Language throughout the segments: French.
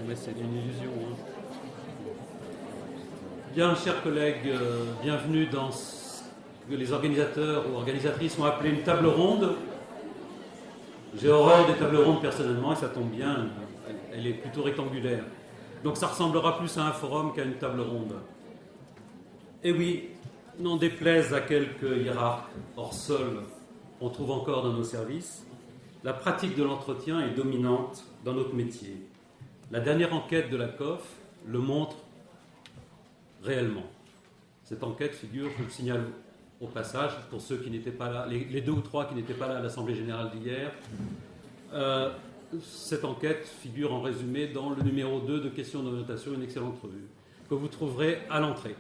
mais c'est une illusion. Hein. Bien, chers collègues, bienvenue dans ce que les organisateurs ou organisatrices ont appelé une table ronde. J'ai horreur des tables rondes personnellement, et ça tombe bien, elle est plutôt rectangulaire. Donc ça ressemblera plus à un forum qu'à une table ronde. Et oui, n'en déplaise à quelques hiérarques hors sol, on trouve encore dans nos services, la pratique de l'entretien est dominante dans notre métier. La dernière enquête de la COF le montre réellement. Cette enquête figure, je le signale au passage, pour ceux qui n'étaient pas là, les 2 ou 3 qui n'étaient pas là à l'Assemblée Générale d'hier, cette enquête figure en résumé dans le numéro 2 de Questions d'orientation, une excellente revue, que vous trouverez à l'entrée.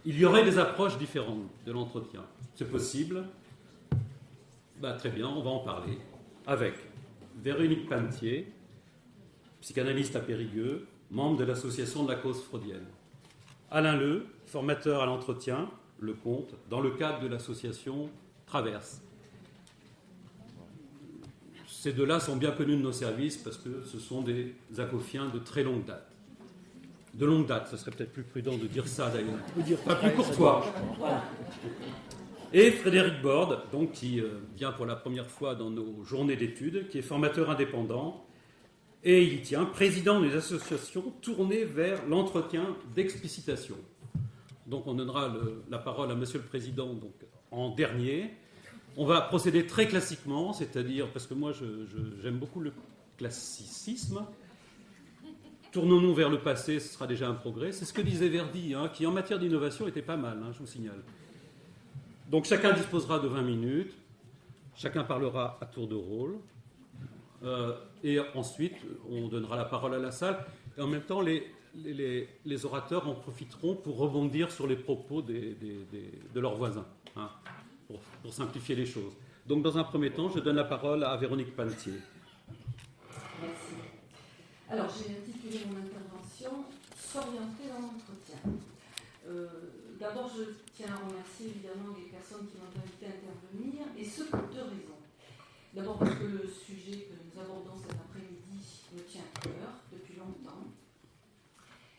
Il y aurait des approches différentes de l'entretien. C'est possible. Très bien, on va en parler. Avec Véronique Pantier, psychanalyste à Périgueux, membre de l'association de la cause freudienne. Alain Leu, formateur à l'entretien, le compte, dans le cadre de l'association Traverse. Ces deux-là sont bien connus de nos services parce que ce sont des acophiens de très longue date. De longue date, ce serait peut-être plus prudent de dire ça d'ailleurs. Pas plus courtois. Et Frédéric Borde, donc, qui vient pour la première fois dans nos journées d'études, qui est formateur indépendant, et il y tient, président des associations tournées vers l'entretien d'explicitation. Donc on donnera la parole à Monsieur le Président donc, en dernier. On va procéder très classiquement, c'est-à-dire, parce que moi j'aime beaucoup le classicisme, tournons-nous vers le passé, ce sera déjà un progrès. C'est ce que disait Verdi, hein, qui en matière d'innovation était pas mal, hein, je vous signale. Donc chacun disposera de 20 minutes, chacun parlera à tour de rôle, et ensuite on donnera la parole à la salle, et en même temps les orateurs en profiteront pour rebondir sur les propos de leurs voisins, hein, pour simplifier les choses. Donc dans un premier temps, je donne la parole à Véronique Pantier. Merci. Alors j'ai intitulé mon intervention « S'orienter dans l'entretien ». D'abord, je tiens à remercier évidemment les personnes qui m'ont invité à intervenir, et ce pour 2 raisons. D'abord parce que le sujet que nous abordons cet après-midi me tient à cœur depuis longtemps,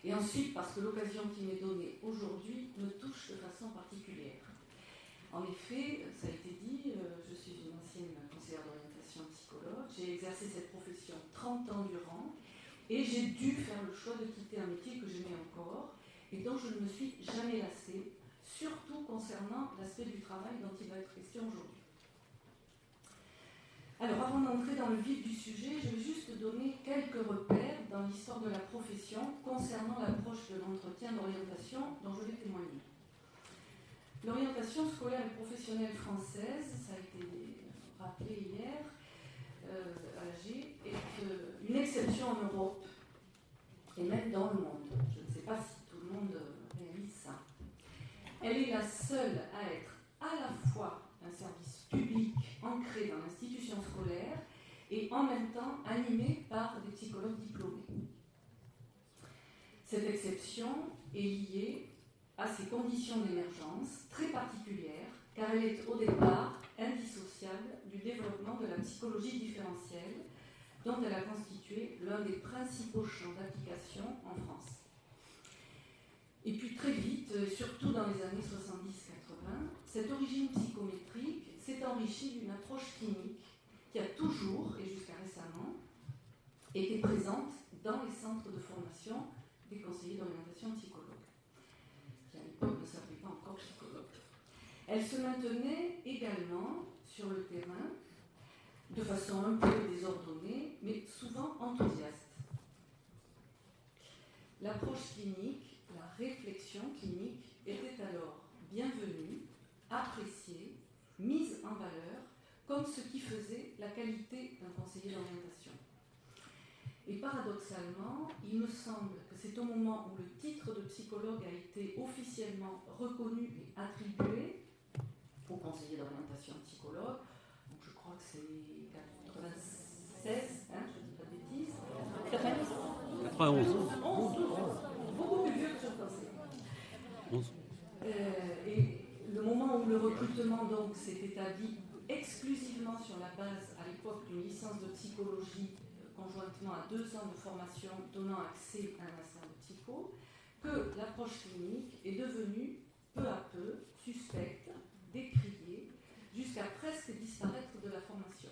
et ensuite parce que l'occasion qui m'est donnée aujourd'hui me touche de façon particulière. En effet, ça a été dit, je suis une ancienne conseillère d'orientation psychologue, j'ai exercé cette profession 30 ans durant, et j'ai dû faire le choix de quitter un métier que j'aimais encore, et dont je ne me suis jamais lassée, surtout concernant l'aspect du travail dont il va être question aujourd'hui. Alors, avant d'entrer dans le vif du sujet, je vais juste donner quelques repères dans l'histoire de la profession concernant l'approche de l'entretien d'orientation dont je vais témoigner. L'orientation scolaire et professionnelle française, ça a été rappelé hier à l'AG, est une exception en Europe et même dans le monde. Je ne sais pas si tout le monde réalise ça. Elle est la seule à être à la fois un service public ancré dans l'institution scolaire et en même temps animé par des psychologues diplômés. Cette exception est liée à ses conditions d'émergence très particulières, car elle est au départ indissociable du développement de la psychologie différentielle, dont elle a constitué l'un des principaux champs d'application en France. Et puis très vite, surtout dans les années 70-80, cette origine psychométrique s'est enrichie d'une approche clinique qui a toujours, et jusqu'à récemment, été présente dans les centres de formation des conseillers d'orientation psychologue, qui à l'époque ne s'appelait pas encore psychologue. Elle se maintenait également sur le terrain, de façon un peu désordonnée, mais souvent enthousiaste. L'approche clinique, la réflexion clinique était alors bienvenue, appréciée, mise en valeur, comme ce qui faisait la qualité d'un conseiller d'orientation. Et paradoxalement, il me semble que c'est au moment où le titre de psychologue a été officiellement reconnu et attribué au conseiller d'orientation psychologue, donc je crois que c'est 96, je ne dis pas de bêtises. 91. Beaucoup plus vieux que je pensais. Et le moment où le recrutement donc s'est établi exclusivement sur la base, à l'époque, d'une licence de psychologie conjointement à 2 ans de formation donnant accès à un master de psycho, que l'approche clinique est devenue peu à peu suspecte, décriée, jusqu'à presque disparaître de la formation,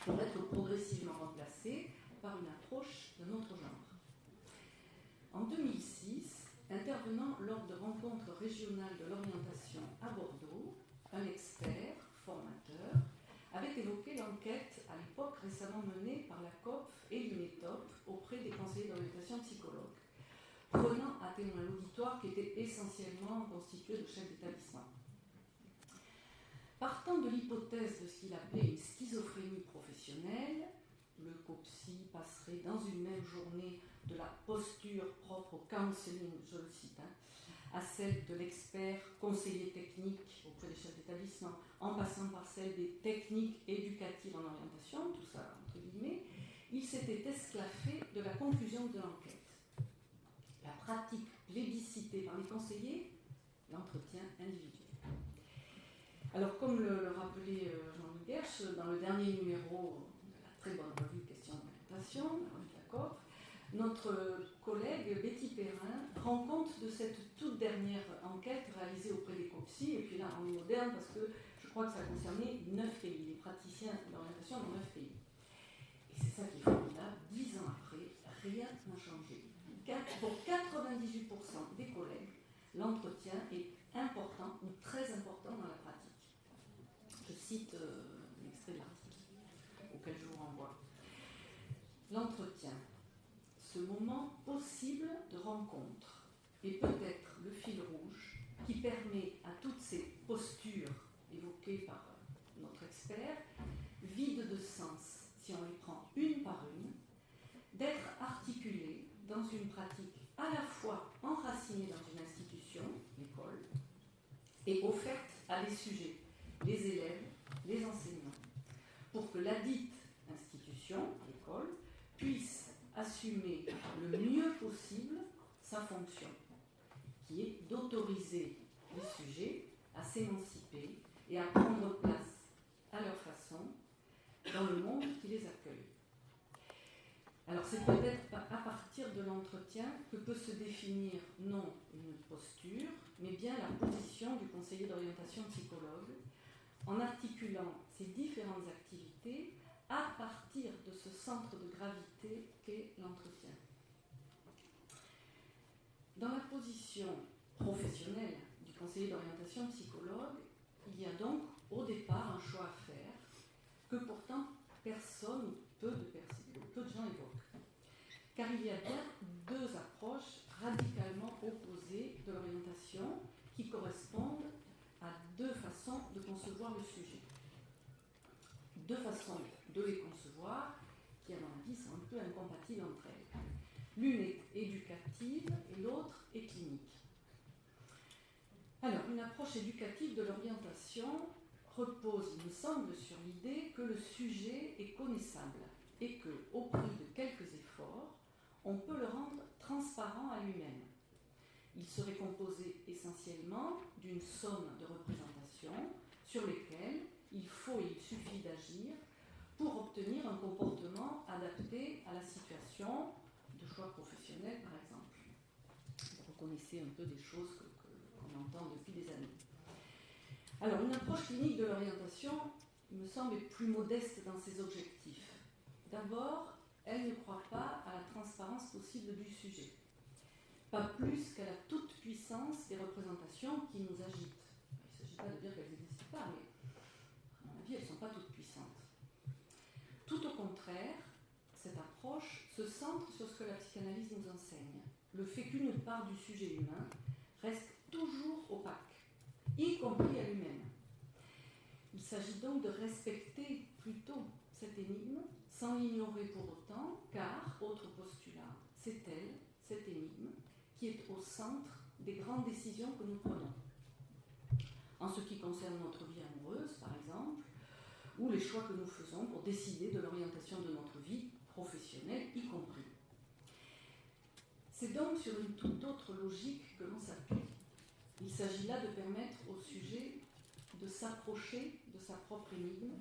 pour être progressivement remplacée par une approche d'un autre genre. En 2006, intervenant lors de rencontres régionales de l'orientation à Bordeaux, un expert, formateur, avait évoqué l'enquête à l'époque récemment menée par la COPF et l'UNETOP auprès des conseillers d'orientation psychologues, prenant à témoin l'auditoire qui était essentiellement constitué de chefs d'établissement. Partant de l'hypothèse de ce qu'il appelait une schizophrénie professionnelle, le COPSI passerait dans une même journée de la posture propre au counseling, je le cite, à celle de l'expert conseiller technique auprès des chefs d'établissement, en passant par celle des techniques éducatives en orientation, tout ça entre guillemets, il s'était esclaffé de la conclusion de l'enquête. La pratique plébiscitée par les conseillers, l'entretien individuel. Alors, comme le rappelait Jean-Louis Gersch, dans le dernier numéro de la très bonne revue Questions d'orientation, la revue de la COP, notre collègue Betty Perrin rend compte de cette toute dernière enquête réalisée auprès des COPSI, et puis là en moderne, parce que je crois que ça concernait 9 pays, les praticiens d'orientation dans 9 pays. Et c'est ça qui est formidable, 10 ans après, rien n'a changé. Pour 98% des collègues, l'entretien est important ou très important dans la pratique. Je cite l'extrait de l'article auquel je vous renvoie. L'entretien, ce moment possible de rencontre, est peut-être le fil rouge qui permet à toutes ces postures évoquées par notre expert, vides de sens si on les prend une par une, d'être articulées dans une pratique à la fois enracinée dans une institution, l'école, et offerte à des sujets, les élèves, les enseignants, pour que ladite institution, l'école, puisse assumer le mieux possible sa fonction, qui est d'autoriser les sujets à s'émanciper et à prendre place à leur façon dans le monde qui les accueille. Alors c'est peut-être à partir de l'entretien que peut se définir non une posture, mais bien la position du conseiller d'orientation psychologue, en articulant ces différentes activités à partir de ce centre de gravité qu'est l'entretien. Dans la position professionnelle du conseiller d'orientation psychologue, il y a donc au départ un choix à faire que pourtant personne ou peu de gens évoquent. Car il y a bien 2 approches radicalement opposées de l'orientation qui correspondent à 2 façons de concevoir le sujet. 2 façons de les concevoir qui, à mon avis, sont un peu incompatibles entre elles. L'une est éducative et l'autre est clinique. Alors, une approche éducative de l'orientation repose, il me semble, sur l'idée que le sujet est connaissable et que, au prix de quelques efforts, on peut le rendre transparent à lui-même. Il serait composé essentiellement d'une somme de représentations sur lesquelles il faut et il suffit d'agir pour obtenir un comportement adapté à la situation de choix professionnel, par exemple. Vous reconnaissez un peu des choses qu'on entend depuis des années. Alors, une approche clinique de l'orientation, il me semble, est plus modeste dans ses objectifs. D'abord, elle ne croit pas à la transparence possible du sujet, pas plus qu'à la toute-puissance des représentations qui nous agitent. Il ne s'agit pas de dire qu'elles n'existent pas, mais à mon avis, elles ne sont pas toutes puissantes. Tout au contraire, cette approche se centre sur ce que la psychanalyse nous enseigne, le fait qu'une part du sujet humain reste toujours opaque, y compris à lui-même. Il s'agit donc de respecter plutôt cette énigme sans l'ignorer pour autant, car, autre postulat, c'est elle, cette énigme, qui est au centre des grandes décisions que nous prenons. En ce qui concerne notre vie amoureuse, par exemple, ou les choix que nous faisons pour décider de l'orientation de notre vie professionnelle, y compris. C'est donc sur une toute autre logique que l'on s'appuie. Il s'agit là de permettre au sujet de s'approcher de sa propre énigme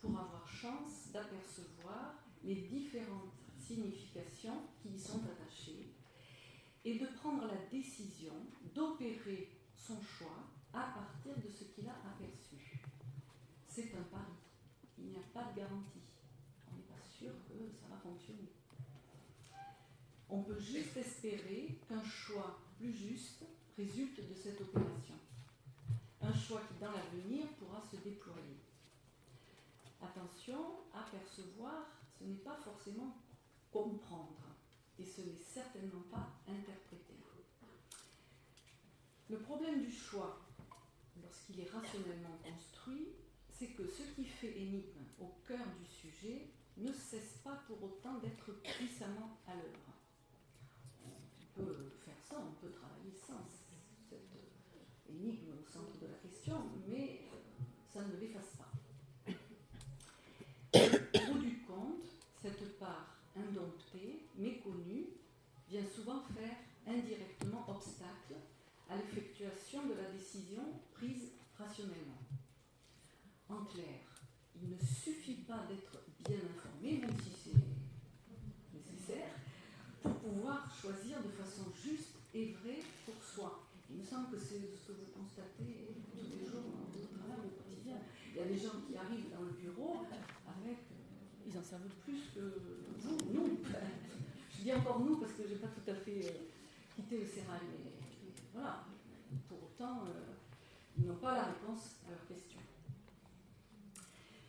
pour avoir chance d'apercevoir les différentes significations qui y sont attachées et de prendre la décision d'opérer son choix à partir de ce qu'il a aperçu. C'est un pari. Il n'y a pas de garantie. On n'est pas sûr que ça va fonctionner. On peut juste espérer qu'un choix plus juste résulte de cette opération. Un choix qui, dans l'avenir, pourra se déployer. Attention, apercevoir, ce n'est pas forcément comprendre, et ce n'est certainement pas interpréter. Le problème du choix, lorsqu'il est rationnellement construit, c'est que ce qui fait énigme au cœur du sujet ne cesse pas pour autant d'être puissamment à l'œuvre. On peut faire ça, on peut travailler sans cette énigme au centre de la question, mais ça ne l'efface pas. Au bout du compte, cette part indomptée, méconnue, vient souvent faire indirectement obstacle à l'effectuation de la décision prise rationnellement. En clair, il ne suffit pas d'être bien informé, même si c'est nécessaire, pour pouvoir choisir de façon juste et vraie pour soi. Il me semble que c'est ce que vous constatez tous les jours dans votre travail au quotidien. Il y a des gens qui arrivent dans le bureau avec... ils en savent plus que vous, nous. Je dis encore nous parce que je n'ai pas tout à fait quitté le sérail, mais voilà. Pour autant, ils n'ont pas la réponse à leurs questions.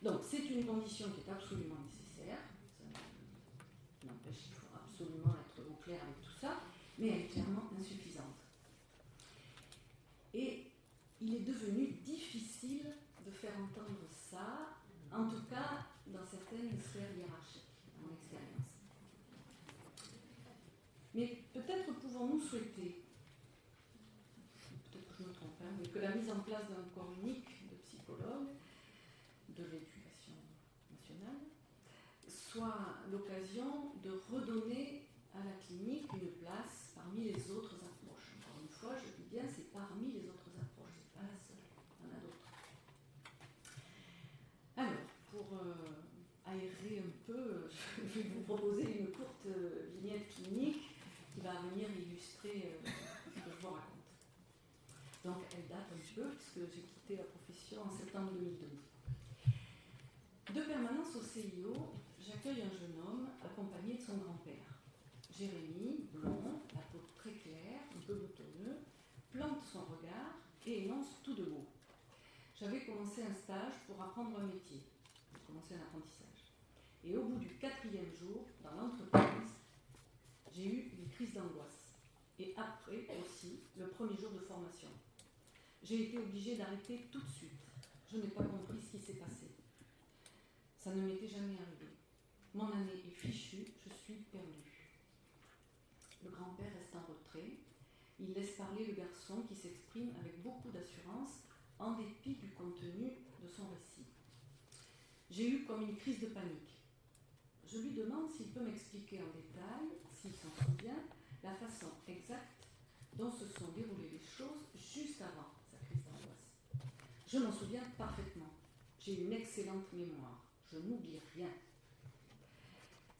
Donc, c'est une condition qui est absolument nécessaire. Ça n'empêche qu'il faut absolument être au clair avec tout ça, mais elle est clairement insuffisante. Et il est devenu difficile de faire entendre ça, en tout cas dans certaines sphères hiérarchiques, dans mon expérience. Mais peut-être pouvons-nous souhaiter, peut-être que je me trompe, mais que la mise en place d'un corps unique de psychologues de l'éducation nationale soit l'occasion de redonner à la clinique une place parmi les autres approches. Encore une fois, je dis bien, c'est parmi les autres approches, c'est pas la seule, il y en a d'autres. Alors, pour aérer un peu, je vais vous proposer une courte vignette clinique qui va venir illustrer ce que je vous raconte. Donc, elle date un petit peu, puisque j'ai quitté la profession en septembre 2012. De permanence au CIO, j'accueille un jeune homme accompagné de son grand-père. Jérémy, blond, la peau très claire, un peu boutonneux, plante son regard et énonce tout de haut. J'avais commencé un stage pour apprendre un métier, j'ai commencé un apprentissage. Et au bout du 4e jour, dans l'entreprise, j'ai eu une crise d'angoisse. Et après aussi, le premier jour de formation. J'ai été obligée d'arrêter tout de suite. Je n'ai pas compris ce qui s'est passé. Ça ne m'était jamais arrivé. Mon année est fichue, je suis perdue. Le grand-père reste en retrait. Il laisse parler le garçon qui s'exprime avec beaucoup d'assurance en dépit du contenu de son récit. J'ai eu comme une crise de panique. Je lui demande s'il peut m'expliquer en détail, s'il s'en souvient, la façon exacte dont se sont déroulées les choses juste avant sa crise d'angoisse. Je m'en souviens parfaitement. J'ai une excellente mémoire. Je n'oublie rien.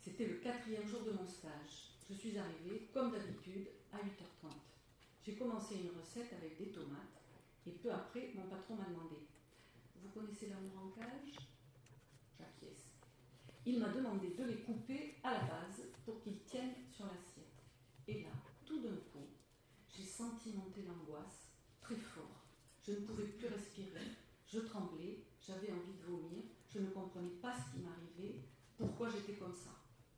C'était le 4e jour de mon stage. Je suis arrivée, comme d'habitude, à 8h30. J'ai commencé une recette avec des tomates et peu après, mon patron m'a demandé « Vous connaissez l'amour en cage ?» J'acquiesce. Il m'a demandé de les couper à la base pour qu'ils tiennent sur l'assiette. Et là, tout d'un coup, j'ai senti monter l'angoisse très fort. Je ne pouvais plus respirer, je tremblais, j'avais envie de vomir, je ne comprenais pas ce qui m'arrivait, pourquoi j'étais comme ça.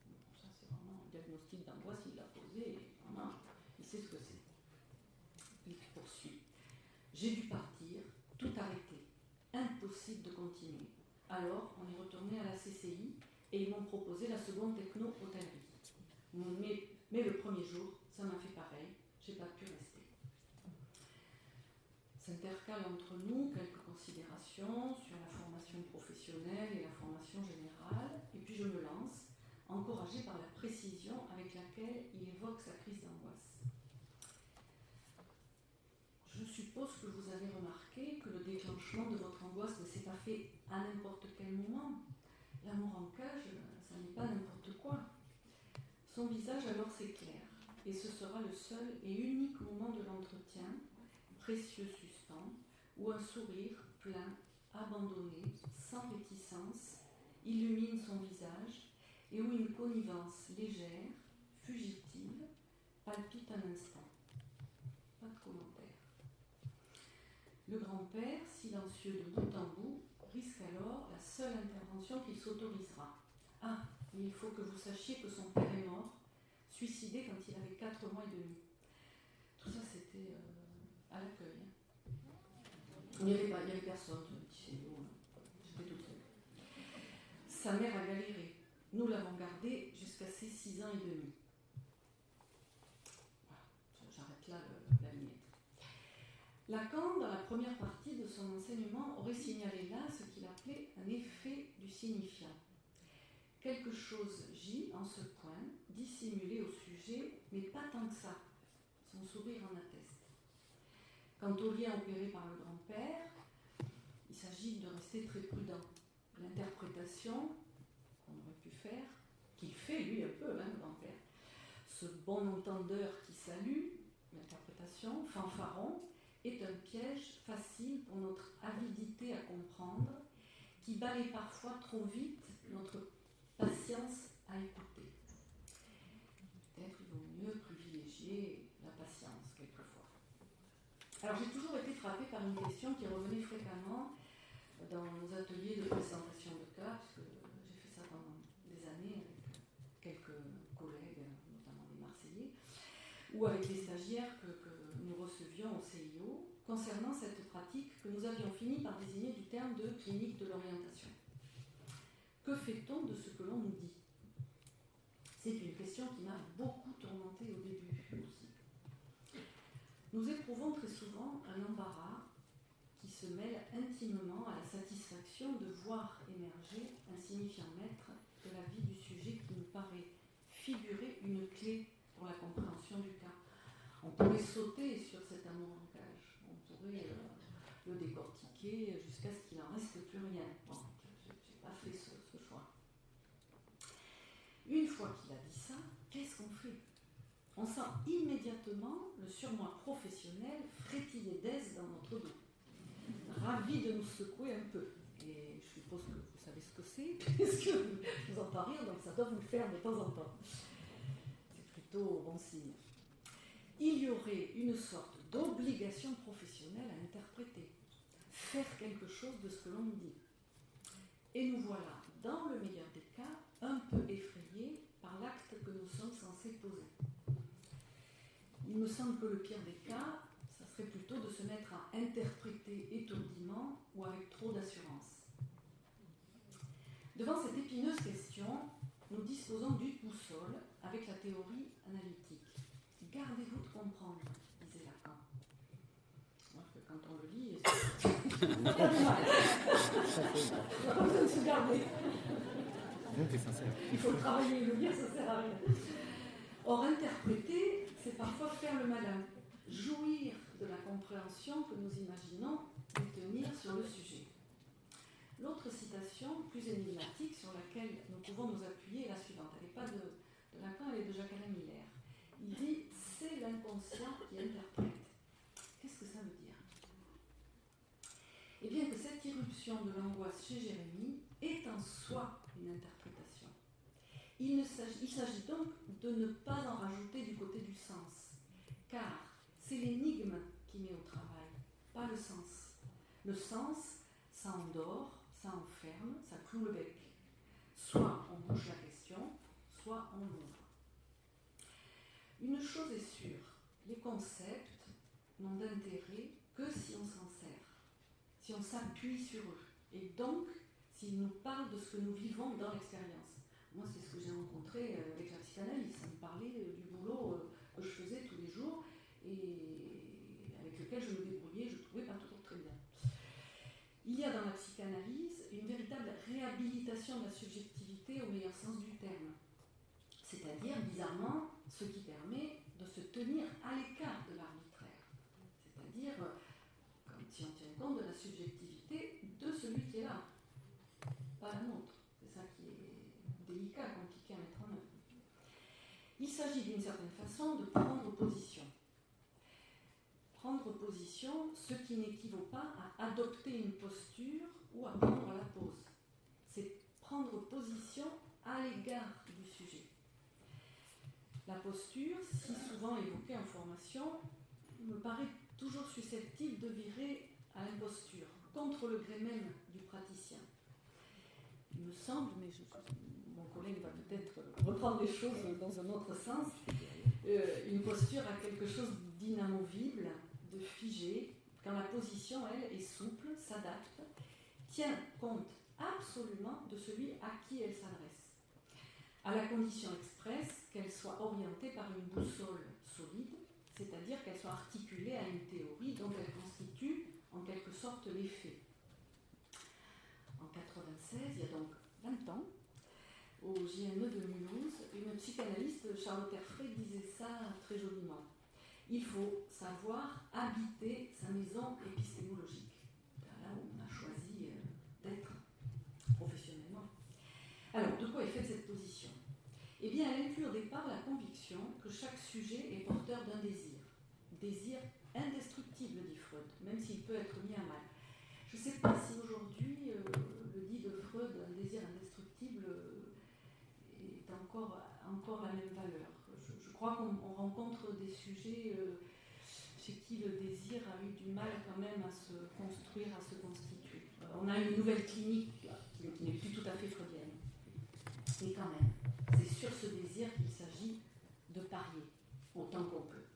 Bon, ça, c'est vraiment un diagnostic d'angoisse, il l'a posé, et vraiment, il sait ce que c'est. Il poursuit. J'ai dû partir, tout arrêter. Impossible de continuer. Alors, on est retourné à la CCI et ils m'ont proposé la seconde techno-hôtellerie. Mais le premier jour, ça m'a fait pareil, j'ai pas pu rester. S'intercale entre nous quelques considérations sur la formation professionnelle et la formation générale, et puis je me lance, encouragée par la précision avec laquelle il évoque sa crise d'angoisse. Je suppose que vous avez remarqué que le déclenchement de votre angoisse ne s'est pas fait à n'importe quel moment. L'amour en cage, ça n'est pas n'importe Son visage alors s'éclaire, et ce sera le seul et unique moment de l'entretien, précieux suspens, où un sourire plein, abandonné, sans réticence, illumine son visage, et où une connivence légère, fugitive, palpite un instant. Pas de commentaire. Le grand-père, silencieux de bout en bout, risque alors la seule intervention qu'il s'autorisera. Ah, mais il faut que vous sachiez que son père est mort, suicidé quand il avait 4 mois et demi. Tout ça, c'était à l'accueil. Il n'y avait personne, j'étais toute seule. Sa mère a galéré. Nous l'avons gardé jusqu'à ses 6 ans et demi. Voilà, j'arrête là la vignette. Lacan, dans la première partie de son enseignement, aurait signalé là ce qu'il appelait un effet du signifiant. Quelque chose gît en ce point, dissimulé au sujet, mais pas tant que ça. Son sourire en atteste. Quant au lien opéré par le grand-père, il s'agit de rester très prudent. L'interprétation qu'on aurait pu faire, qu'il fait lui un peu, le grand-père, ce bon entendeur qui salue, l'interprétation, fanfaron, est un piège facile pour notre avidité à comprendre, qui balaye parfois trop vite notre patience à écouter. Peut-être il vaut mieux privilégier la patience, quelquefois. Alors j'ai toujours été frappée par une question qui revenait fréquemment dans nos ateliers de présentation de cas, puisque j'ai fait ça pendant des années avec quelques collègues, notamment des Marseillais, ou avec les stagiaires que nous recevions au CIO, concernant cette pratique que nous avions fini par désigner du terme de clinique de l'orientation. Que fait-on de ce que l'on nous dit ? C'est une question qui m'a beaucoup tourmentée au début aussi. Nous éprouvons très souvent un embarras qui se mêle intimement à la satisfaction de voir émerger un signifiant maître de la vie du sujet qui nous paraît figurer une clé pour la compréhension du cas. On pourrait sauter sur cet amour en cage, on pourrait le décortiquer jusqu'à ce qu'il n'en reste plus rien. Bon, je n'ai pas fait ce choix. Une fois qu'il a dit ça, qu'est-ce qu'on fait ? On sent immédiatement le surmoi professionnel frétiller d'aise dans notre dos, ravi de nous secouer un peu. Et je suppose que vous savez ce que c'est, puisque je vous entends rire, donc ça doit vous le faire de temps en temps. C'est plutôt bon signe. Il y aurait une sorte d'obligation professionnelle à interpréter, faire quelque chose de ce que l'on nous dit. Et nous voilà, dans le meilleur des cas, un peu effrayés par l'acte que nous sommes censés poser. Il me semble que le pire des cas, ça serait plutôt de se mettre à interpréter étourdiment ou avec trop d'assurance. Devant cette épineuse question, nous disposons d'une boussole avec la théorie analytique. Gardez-vous de comprendre, disait Lacan. Alors que quand on le lit, il y a du mal. On n'a pas besoin de se garder. Non, t'es sincère. Il faut travailler et le lire, ça ne sert à rien. Or, interpréter, c'est parfois faire le malin, jouir de la compréhension que nous imaginons détenir sur le sujet. L'autre citation, plus énigmatique, sur laquelle nous pouvons nous appuyer, est la suivante. Elle n'est pas de Lacan, elle est de Jacques-Alain Miller. Il dit « c'est l'inconscient qui interprète ». Qu'est-ce que ça veut dire ? Eh bien que cette irruption de l'angoisse chez Jérémie est en soi une interprétation. Il s'agit donc de ne pas en rajouter du côté du sens, car c'est l'énigme qui met au travail, pas le sens. Le sens, ça endort, ça enferme, ça cloue le bec. Soit on bouge la question, soit on l'ouvre. Une chose est sûre, les concepts n'ont d'intérêt que si on s'en sert, si on s'appuie sur eux, et donc s'ils nous parlent de ce que nous vivons dans l'expérience. Moi, c'est ce que j'ai rencontré avec la psychanalyse. Ça me parlait du boulot que je faisais tous les jours et avec lequel je me débrouillais, je ne trouvais pas toujours très bien. Il y a dans la psychanalyse une véritable réhabilitation de la subjectivité au meilleur sens du terme. C'est-à-dire, bizarrement, ce qui permet de se tenir à l'écart de l'arbitraire. C'est-à-dire, comme si on tient compte de la subjectivité de celui qui est là, pas la nôtre. C'est ça qui est délicat, compliqué à mettre en œuvre. Il s'agit d'une certaine façon de prendre position. Prendre position, ce qui n'équivaut pas à adopter une posture ou à prendre la pose. C'est prendre position à l'égard du sujet. La posture, si souvent évoquée en formation, me paraît toujours susceptible de virer à l'imposture, contre le gré même du praticien. Il me semble, mais mon collègue va peut-être reprendre les choses dans un autre sens, une posture a quelque chose d'inamovible, de figé, quand la position, elle, est souple, s'adapte, tient compte absolument de celui à qui elle s'adresse, à la condition expresse qu'elle soit orientée par une boussole solide, c'est-à-dire qu'elle soit articulée à une théorie dont elle constitue en quelque sorte les faits. En 1996, il y a donc 20 ans, au JME de Mulhouse, une psychanalyste, Charlotte Erfray, disait ça très joliment. Il faut savoir habiter sa maison épistémologique, là où on a choisi d'être professionnellement. Alors, de quoi est faite cette position ? Eh bien, elle inclut au départ la conviction que chaque sujet est porteur d'un désir indestructible, dit Freud, même s'il peut être mis à mal. Je ne sais pas si aujourd'hui, le dit de Freud, un désir indestructible, est encore la même valeur. Je crois qu'on rencontre des sujets chez qui le désir a eu du mal quand même à se construire, à se constituer. On a une nouvelle clinique là, qui n'est plus tout à fait freudienne. Et quand même, c'est sur ce désir qu'il s'agit de parier, autant qu'on peut.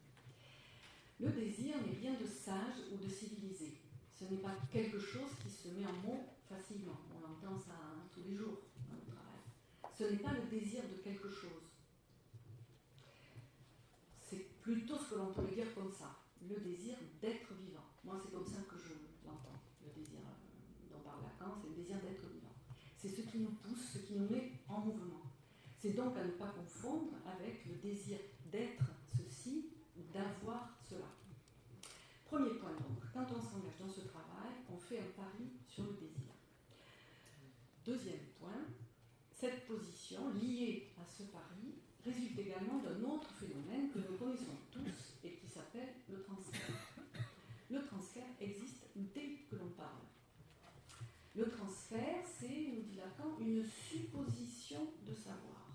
Le désir n'est rien de sage ou de civilisé. Ce n'est pas quelque chose qui se met en mots facilement. On entend ça tous les jours dans le travail. Ce n'est pas le désir de quelque chose. C'est plutôt ce que l'on peut dire comme ça. Le désir d'être vivant. Moi, c'est comme ça que je l'entends. Le désir dont parle Lacan, c'est le désir d'être vivant. C'est ce qui nous pousse, ce qui nous met en mouvement. C'est donc à ne pas confondre avec le désir d'être ceci ou d'avoir cela. Premier point donc, quand on s'engage dans ce travail, on fait un pari sur le désir. Deuxième point, cette position liée à ce pari résulte également d'un autre phénomène que nous connaissons tous et qui s'appelle le transfert. Le transfert existe dès que l'on parle. Le transfert, c'est, nous dit Lacan, une supposition de savoir.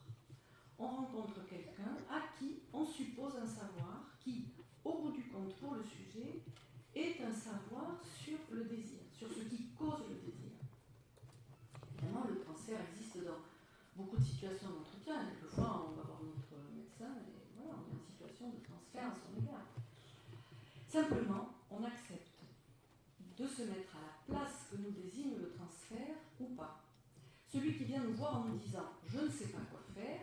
On rencontre quelqu'un à qui on suppose un savoir qui, au bout du compte pour le sujet, est un savoir sur le désir, sur ce qui cause le désir. Évidemment, le transfert existe dans beaucoup de situations d'entretien. Quelquefois, on va voir notre médecin et voilà, on est en situation de transfert à son égard. Simplement, on accepte de se mettre à la place que nous désigne le transfert ou pas. Celui qui vient nous voir en nous disant « je ne sais pas quoi faire »,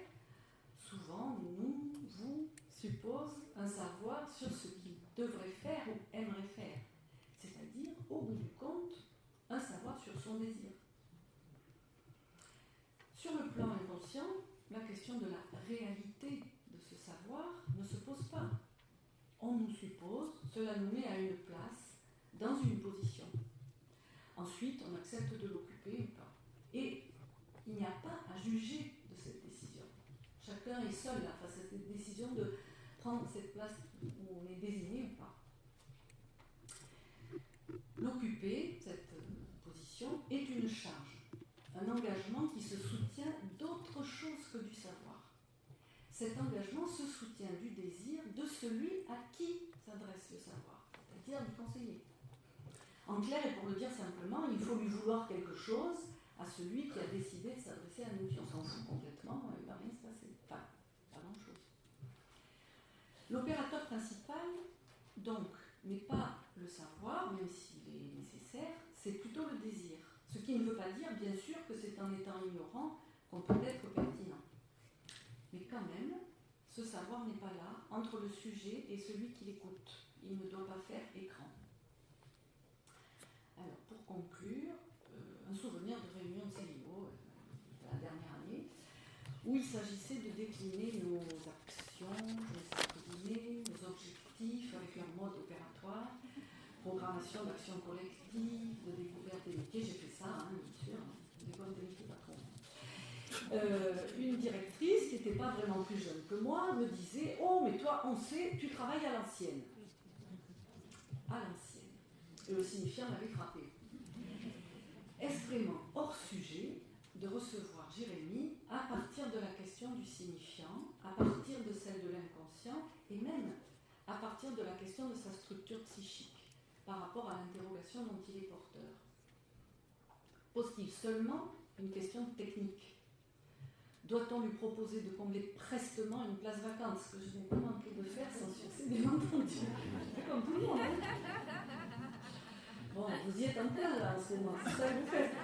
souvent, vous suppose un savoir sur ce qu'il devrait faire ou aimerait faire. C'est-à-dire, au bout du compte, un savoir sur son désir. Sur le plan inconscient, la question de la réalité de ce savoir ne se pose pas. On nous suppose, cela nous met à une place, dans une position. Ensuite, on accepte de l'occuper ou pas. Et il n'y a pas à juger de cette décision. Chacun est seul là, face à cette décision de prendre cette place où on est désigné ou pas. L'occuper, cette position, est une charge, un engagement qui se soutient d'autre chose que du savoir. Cet engagement se soutient du désir de celui à qui s'adresse le savoir, c'est-à-dire du conseiller. En clair, et pour le dire simplement, il faut lui vouloir quelque chose à celui qui a décidé de s'adresser à nous. Si on s'en fout complètement, il ne va rien se passer. Enfin, pas grand-chose. L'opérateur principal, donc, n'est pas le savoir, même s'il est nécessaire, c'est plutôt le désir. Ce qui ne veut pas dire, bien sûr, que c'est en étant ignorant qu'on peut être pertinent. Mais quand même, ce savoir n'est pas là, entre le sujet et celui qui l'écoute. Il ne doit pas faire écran. Alors, pour conclure, un souvenir de réunion de CELIO, la dernière année, où il s'agissait de décliner nos actions, nos objectifs avec leur mode opératoire, programmation d'actions collectives, de découverte des métiers. J'ai fait ça, bien sûr, des bonnes métiers, pas trop. une directrice qui n'était pas vraiment plus jeune que moi me disait « Oh, mais toi, on sait, tu travailles à l'ancienne. » À l'ancienne. Et le signifiant m'avait frappé. Est-ce vraiment hors sujet de recevoir Jérémie à partir de la question du signifiant, à partir de celle de l'inconscient, et même à partir de la question de sa structure psychique, par rapport à l'interrogation dont il est porteur? Pose-t-il seulement une question technique? Doit-on lui proposer de combler prestement une place vacante, ce que je n'ai pas manqué de faire sans succès, bien entendu? C'est comme tout le monde, hein? Bon, vous y êtes en plein là en ce moment, c'est ça que vous faites.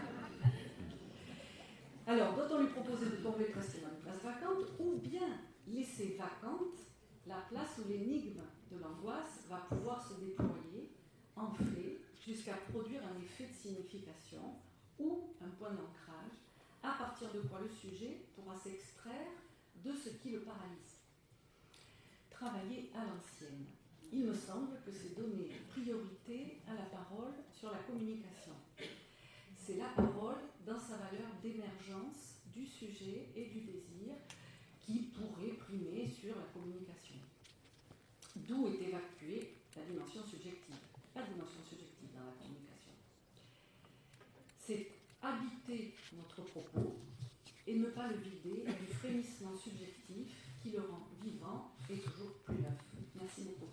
Alors, doit-on lui proposer de combler prestement une place vacante, ou bien laisser vacante la place où l'énigme de l'angoisse va pouvoir se déployer en fait jusqu'à produire un effet de signification ou un point d'ancrage, à partir de quoi le sujet pourra s'extraire de ce qui le paralyse. Travailler à l'ancienne. Il me semble que c'est donner priorité à la parole sur la communication. C'est la parole dans sa valeur d'émergence du sujet et du désir qui pourrait primer sur la communication. D'où est évacuée la dimension subjective. Pas de dimension subjective dans la communication. C'est habiter notre propos et ne pas le vider du frémissement subjectif qui le rend vivant et toujours plus neuf. Merci beaucoup.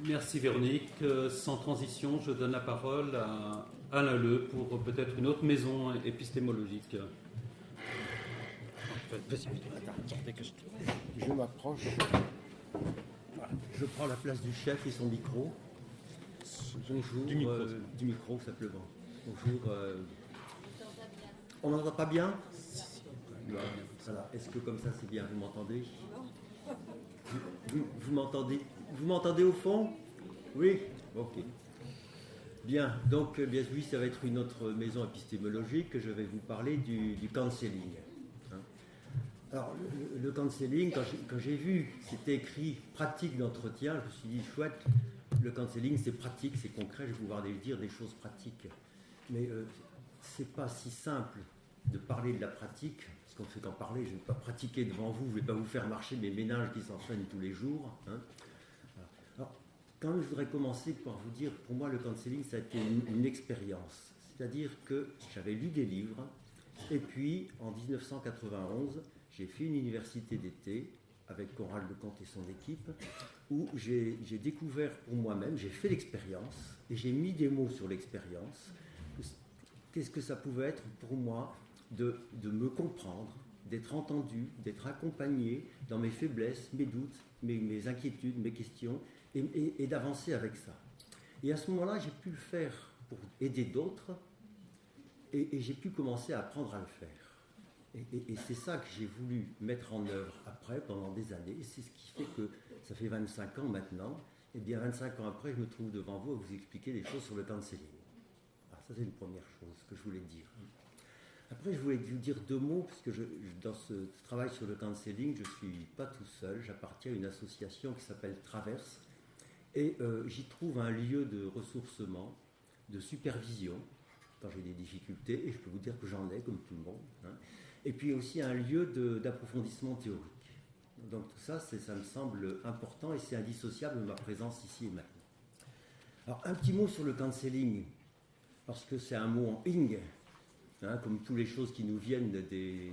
Merci Véronique. Sans transition, je donne la parole à Alain Leu pour peut-être une autre maison épistémologique. Je m'approche. Voilà. Je prends la place du chef et son micro. Bonjour. Du micro, simplement. Bonjour. On n'entend pas bien? Voilà. Est-ce que comme ça c'est bien? Vous m'entendez? Vous m'entendez? Vous m'entendez au fond? Oui? Ok. Bien, donc bien oui, ça va être une autre maison épistémologique. Je vais vous parler du counseling. Alors, le counseling, quand j'ai vu que c'était écrit pratique d'entretien, je me suis dit, chouette, le counseling c'est pratique, c'est concret, je vais pouvoir dire des choses pratiques. Mais c'est pas si simple de parler de la pratique, parce qu'on ne fait qu'en parler, je ne vais pas pratiquer devant vous, je ne vais pas vous faire marcher mes ménages qui s'enchaînent tous les jours. Hein. Alors, quand même, je voudrais commencer par vous dire, pour moi, le counseling, ça a été une expérience. C'est-à-dire que j'avais lu des livres, et puis, en 1991, j'ai fait une université d'été avec Conrad Lecomte et son équipe, où j'ai découvert pour moi-même, j'ai fait l'expérience, et j'ai mis des mots sur l'expérience. Qu'est-ce que ça pouvait être pour moi de me comprendre, d'être entendu, d'être accompagné dans mes faiblesses, mes doutes, mes inquiétudes, mes questions, et d'avancer avec ça. Et à ce moment-là, j'ai pu le faire pour aider d'autres, et j'ai pu commencer à apprendre à le faire. Et c'est ça que j'ai voulu mettre en œuvre après, pendant des années. Et c'est ce qui fait que ça fait 25 ans maintenant. Et bien 25 ans après, je me trouve devant vous à vous expliquer des choses sur le counseling. Alors ça, c'est une première chose que je voulais dire. Après, je voulais vous dire deux mots, parce que dans ce travail sur le counseling, je ne suis pas tout seul. J'appartiens à une association qui s'appelle Traverse. Et j'y trouve un lieu de ressourcement, de supervision, quand j'ai des difficultés. Et je peux vous dire que j'en ai, comme tout le monde. Hein. Et puis aussi un lieu d'approfondissement théorique. Donc tout ça, ça me semble important et c'est indissociable de ma présence ici et maintenant. Alors un petit mot sur le counseling, parce que c'est un mot en ing, hein, comme toutes les choses qui nous viennent des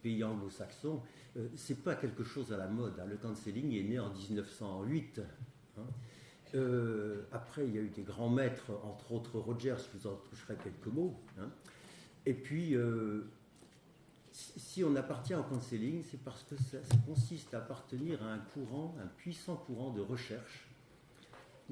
pays anglo-saxons, c'est pas quelque chose à la mode. Hein. Le counseling est né en 1908. Hein. Après, il y a eu des grands maîtres, entre autres Rogers, je vous en toucherai quelques mots. Hein. Et puis... si on appartient au counseling, c'est parce que ça consiste à appartenir à un puissant courant de recherche,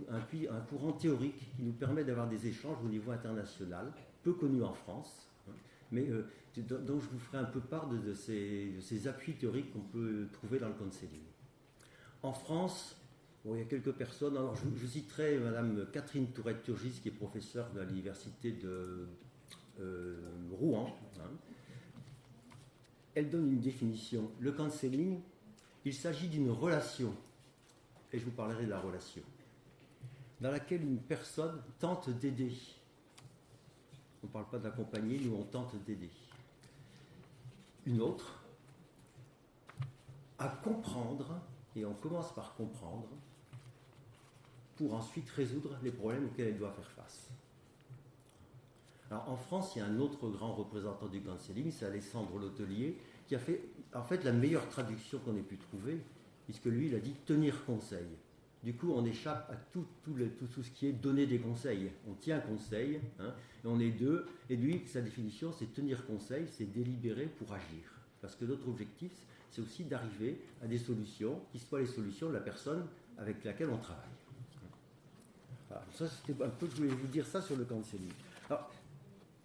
un courant théorique qui nous permet d'avoir des échanges au niveau international, peu connus en France, hein, mais dont je vous ferai un peu part de ces appuis théoriques qu'on peut trouver dans le counseling. En France, bon, il y a quelques personnes, alors je citerai Madame Catherine Tourette-Turgis, qui est professeure de l'université de Rouen. Hein. Elle donne une définition. Le counseling Il s'agit d'une relation, et je vous parlerai de la relation, dans laquelle une personne tente d'aider. On ne parle pas d'accompagner, nous on tente d'aider. Une autre à comprendre, et on commence par comprendre, pour ensuite résoudre les problèmes auxquels elle doit faire face. Alors en France, il y a un autre grand représentant du counseling, c'est Alessandro Lotelier, qui a fait en fait la meilleure traduction qu'on ait pu trouver, puisque lui, il a dit tenir conseil. Du coup, on échappe à tout ce qui est donner des conseils. On tient conseil, hein, et on est deux, et lui, sa définition, c'est tenir conseil, c'est délibérer pour agir. Parce que notre objectif, c'est aussi d'arriver à des solutions qui soient les solutions de la personne avec laquelle on travaille. Voilà, ça, c'était un peu, je voulais vous dire ça sur le counseling. Alors,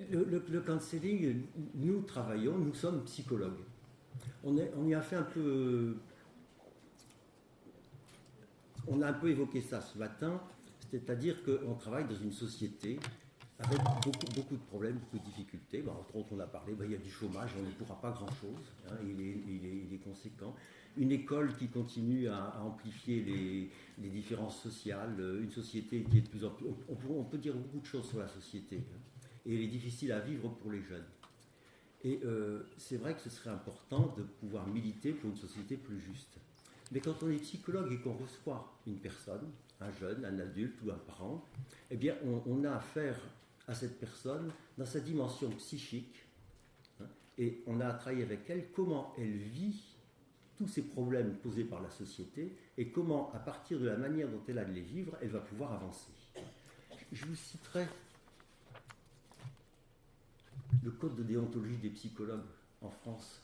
le counseling, nous travaillons, nous sommes psychologues. On y a fait un peu... On a un peu évoqué ça ce matin, c'est-à-dire qu'on travaille dans une société avec beaucoup de problèmes, beaucoup de difficultés. Ben, entre autres, on a parlé, il y a du chômage, on ne pourra pas grand-chose, hein, il est conséquent. Une école qui continue à amplifier les différences sociales, une société qui est de plus en plus... On peut dire beaucoup de choses sur la société, hein, et elle est difficile à vivre pour les jeunes. Et c'est vrai que ce serait important de pouvoir militer pour une société plus juste. Mais quand on est psychologue et qu'on reçoit une personne, un jeune, un adulte ou un parent, eh bien on a affaire à cette personne dans sa dimension psychique, hein, et on a à travailler avec elle comment elle vit tous ces problèmes posés par la société et comment, à partir de la manière dont elle a de les vivre, elle va pouvoir avancer. Je vous citerai le Code de déontologie des psychologues en France,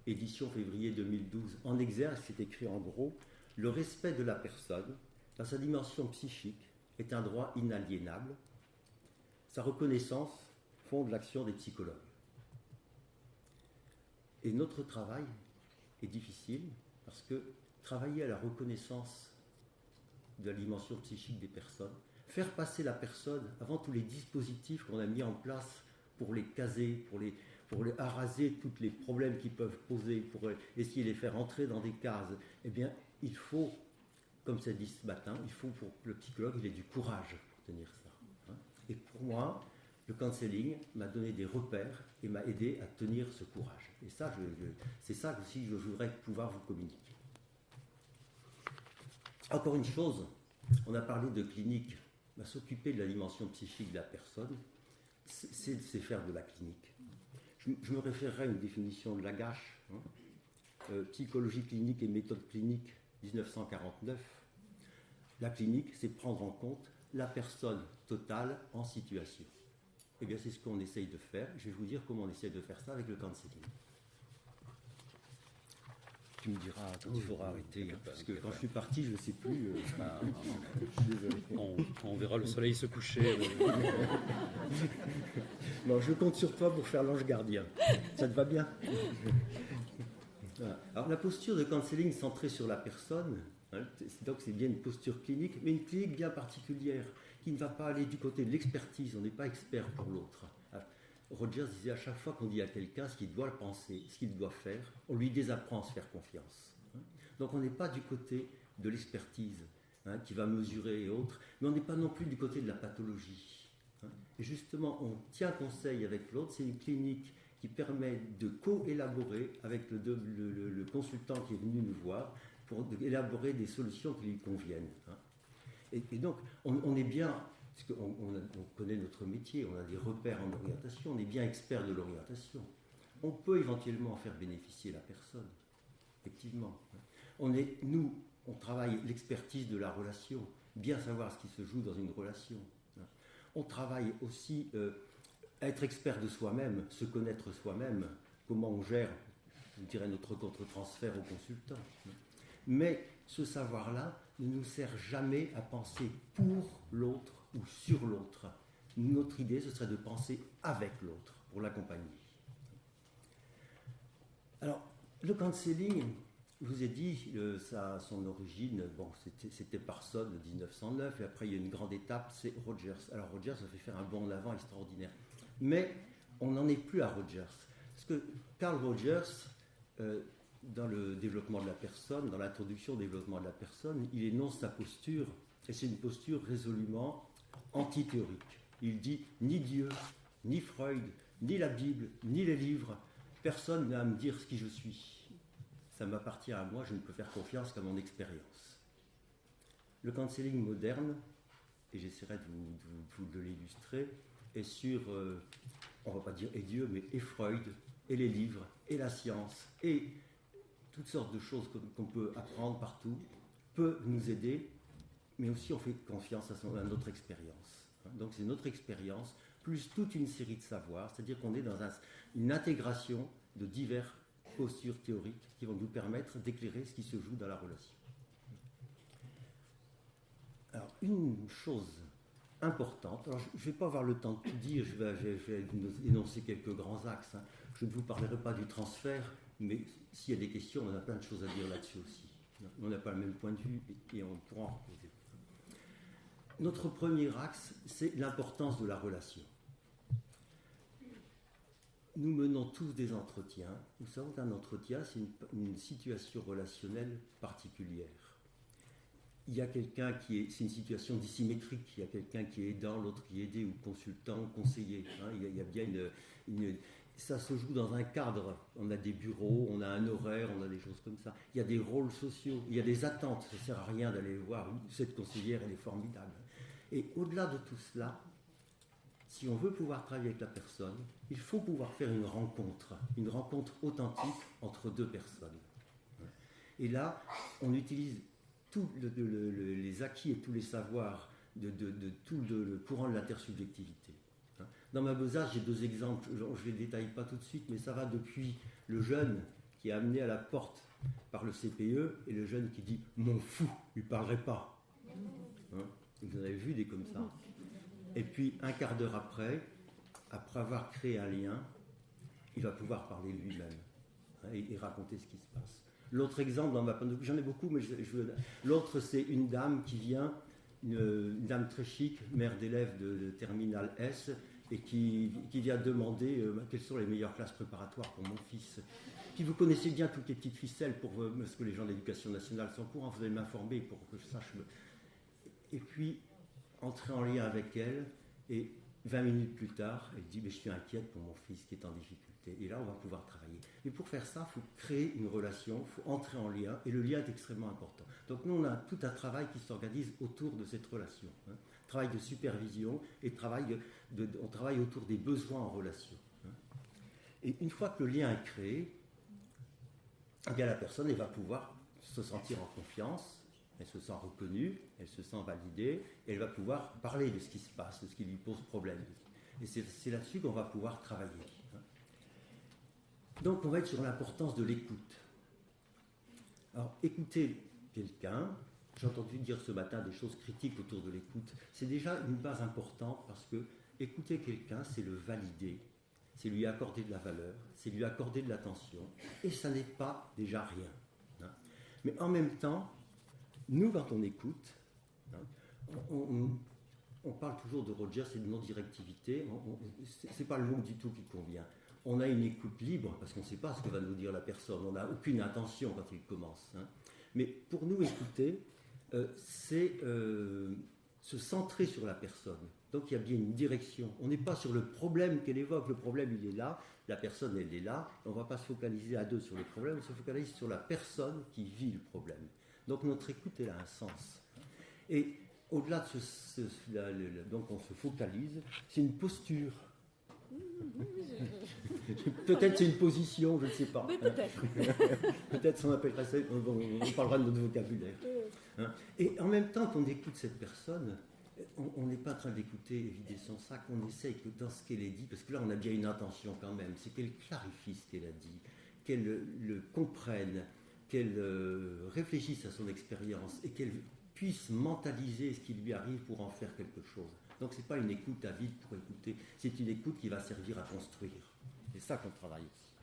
édition février 2012. En exergue, c'est écrit en gros, le respect de la personne dans sa dimension psychique est un droit inaliénable. Sa reconnaissance fonde l'action des psychologues. Et notre travail est difficile parce que travailler à la reconnaissance de la dimension psychique des personnes, faire passer la personne avant tous les dispositifs qu'on a mis en place pour les caser, pour les haraser tous les problèmes qu'ils peuvent poser, pour essayer de les faire entrer dans des cases, eh bien, il faut, comme ça dit ce matin, il faut pour le psychologue, il ait du courage pour tenir ça. Hein. Et pour moi, le counseling m'a donné des repères et m'a aidé à tenir ce courage. Et ça, c'est ça aussi que je voudrais pouvoir vous communiquer. Encore une chose, on a parlé de clinique. S'occuper de la dimension psychique de la personne, c'est faire de la clinique. Je me référerai à une définition de Lagache, hein, psychologie clinique et méthode clinique, 1949. La clinique, c'est prendre en compte la personne totale en situation. Eh bien, c'est ce qu'on essaye de faire. Je vais vous dire comment on essaye de faire ça avec le counseling. Tu me diras quand il faudra arrêter, hein, parce que quand je suis parti, je ne sais plus. Je suis désolé. On verra le soleil se coucher. Non, je compte sur toi pour faire l'ange gardien. Ça te va bien? Voilà. Alors, la posture de counseling centrée sur la personne, hein, donc c'est bien une posture clinique, mais une clinique bien particulière, qui ne va pas aller du côté de l'expertise. On n'est pas expert pour l'autre. Rogers disait à chaque fois qu'on dit à quelqu'un ce qu'il doit penser, ce qu'il doit faire, on lui désapprend à se faire confiance. Donc on n'est pas du côté de l'expertise, hein, qui va mesurer et autres, mais on n'est pas non plus du côté de la pathologie. Hein. Et justement, on tient conseil avec l'autre, c'est une clinique qui permet de co-élaborer avec le consultant qui est venu nous voir pour élaborer des solutions qui lui conviennent. Hein. Et donc, on est bien... Parce qu'on connaît notre métier, on a des repères en orientation, on est bien expert de l'orientation. On peut éventuellement faire bénéficier la personne, effectivement. Nous, on travaille l'expertise de la relation, bien savoir ce qui se joue dans une relation. On travaille aussi être expert de soi-même, se connaître soi-même, comment on gère, je dirais, notre contre-transfert au consultant. Mais ce savoir-là ne nous sert jamais à penser pour l'autre ou sur l'autre. Notre idée, ce serait de penser avec l'autre, pour l'accompagner. Alors, le counseling, je vous ai dit, ça a son origine, bon, c'était Parson de 1909, et après il y a une grande étape, c'est Rogers. Alors Rogers, ça fait faire un bond en avant extraordinaire. Mais on n'en est plus à Rogers. Parce que Carl Rogers, dans le développement de la personne, dans l'introduction au développement de la personne, il énonce sa posture, et c'est une posture résolument antithéorique. Il dit ni Dieu, ni Freud, ni la Bible, ni les livres, personne n'a à me dire ce qui je suis. Ça m'appartient à moi, je ne peux faire confiance qu'à mon expérience. Le counseling moderne, et j'essaierai de l'illustrer, est sur, on ne va pas dire et Dieu, mais et Freud, et les livres, et la science, et toutes sortes de choses qu'on peut apprendre partout, peut nous aider, mais aussi on fait confiance à notre expérience. Donc c'est notre expérience, plus toute une série de savoirs, c'est-à-dire qu'on est dans une intégration de diverses postures théoriques qui vont nous permettre d'éclairer ce qui se joue dans la relation. Alors, une chose importante, alors je ne vais pas avoir le temps de tout dire, je vais énoncer quelques grands axes. Je ne vous parlerai pas du transfert, mais s'il y a des questions, on a plein de choses à dire là-dessus aussi. On n'a pas le même point de vue et on pourra en reposer. Notre premier axe, c'est l'importance de la relation. Nous menons tous des entretiens. Nous savons qu'un entretien, c'est une situation relationnelle particulière. Il y a quelqu'un c'est une situation dissymétrique. Il y a quelqu'un qui est aidant, l'autre qui est aidé, ou consultant, ou conseiller. Il y a bien ça se joue dans un cadre. On a des bureaux, on a un horaire, on a des choses comme ça. Il y a des rôles sociaux, il y a des attentes. Ça ne sert à rien d'aller voir cette conseillère, elle est formidable. Et au-delà de tout cela, si on veut pouvoir travailler avec la personne, il faut pouvoir faire une rencontre authentique entre deux personnes. Et là, on utilise tous les acquis et tous les savoirs de tout le courant de l'intersubjectivité. Dans ma besace, j'ai deux exemples, je ne les détaille pas tout de suite, mais ça va depuis le jeune qui est amené à la porte par le CPE et le jeune qui dit « mon fou, il ne parlerait pas ». Vous en avez vu des comme ça. Et puis, un quart d'heure après avoir créé un lien, il va pouvoir parler lui-même et raconter ce qui se passe. L'autre exemple, dans ma panoplie, j'en ai beaucoup, mais l'autre, c'est une dame qui vient, une dame très chic, mère d'élèves de terminale S, et qui vient demander quelles sont les meilleures classes préparatoires pour mon fils. Puis vous connaissez bien toutes les petites ficelles, parce que les gens de l'éducation nationale sont au courant, vous allez m'informer pour que je sache. Et puis, entrer en lien avec elle, et 20 minutes plus tard, elle dit « je suis inquiète pour mon fils qui est en difficulté ». Et là, on va pouvoir travailler. Mais pour faire ça, il faut créer une relation, il faut entrer en lien, et le lien est extrêmement important. Donc nous, on a tout un travail qui s'organise autour de cette relation. Travail de supervision, et on travaille autour des besoins en relation. Et une fois que le lien est créé, eh bien, la personne elle va pouvoir se sentir en confiance, elle se sent reconnue, elle se sent validée, et elle va pouvoir parler de ce qui se passe, de ce qui lui pose problème. Et c'est là-dessus qu'on va pouvoir travailler. Donc on va être sur l'importance de l'écoute. Alors écouter quelqu'un, j'ai entendu dire ce matin des choses critiques autour de l'écoute, c'est déjà une base importante parce que écouter quelqu'un, c'est le valider, c'est lui accorder de la valeur, c'est lui accorder de l'attention, et ça n'est pas déjà rien. Mais en même temps, nous, quand on écoute, on parle toujours de Rogers et de non-directivité, ce n'est pas le mot du tout qui convient. On a une écoute libre, parce qu'on ne sait pas ce que va nous dire la personne, on n'a aucune intention quand il commence. Mais pour nous, écouter, c'est se centrer sur la personne. Donc il y a bien une direction. On n'est pas sur le problème qu'elle évoque, le problème il est là, la personne elle est là, on ne va pas se focaliser à deux sur le problème, on se focalise sur la personne qui vit le problème. Donc notre écoute, elle a un sens. Et au-delà de donc on se focalise, c'est une posture. Peut-être c'est une position, je ne sais pas. Mais peut-être. Peut-être on appellerait ça, on parlera de notre vocabulaire. Et en même temps qu'on écoute cette personne, on n'est pas en train d'écouter et vider son sac, on essaye que dans ce qu'elle a dit, parce que là on a bien une intention quand même, c'est qu'elle clarifie ce qu'elle a dit, qu'elle le comprenne, qu'elle réfléchisse à son expérience et qu'elle puisse mentaliser ce qui lui arrive pour en faire quelque chose. Donc ce n'est pas une écoute à vide pour écouter, c'est une écoute qui va servir à construire. C'est ça qu'on travaille aussi.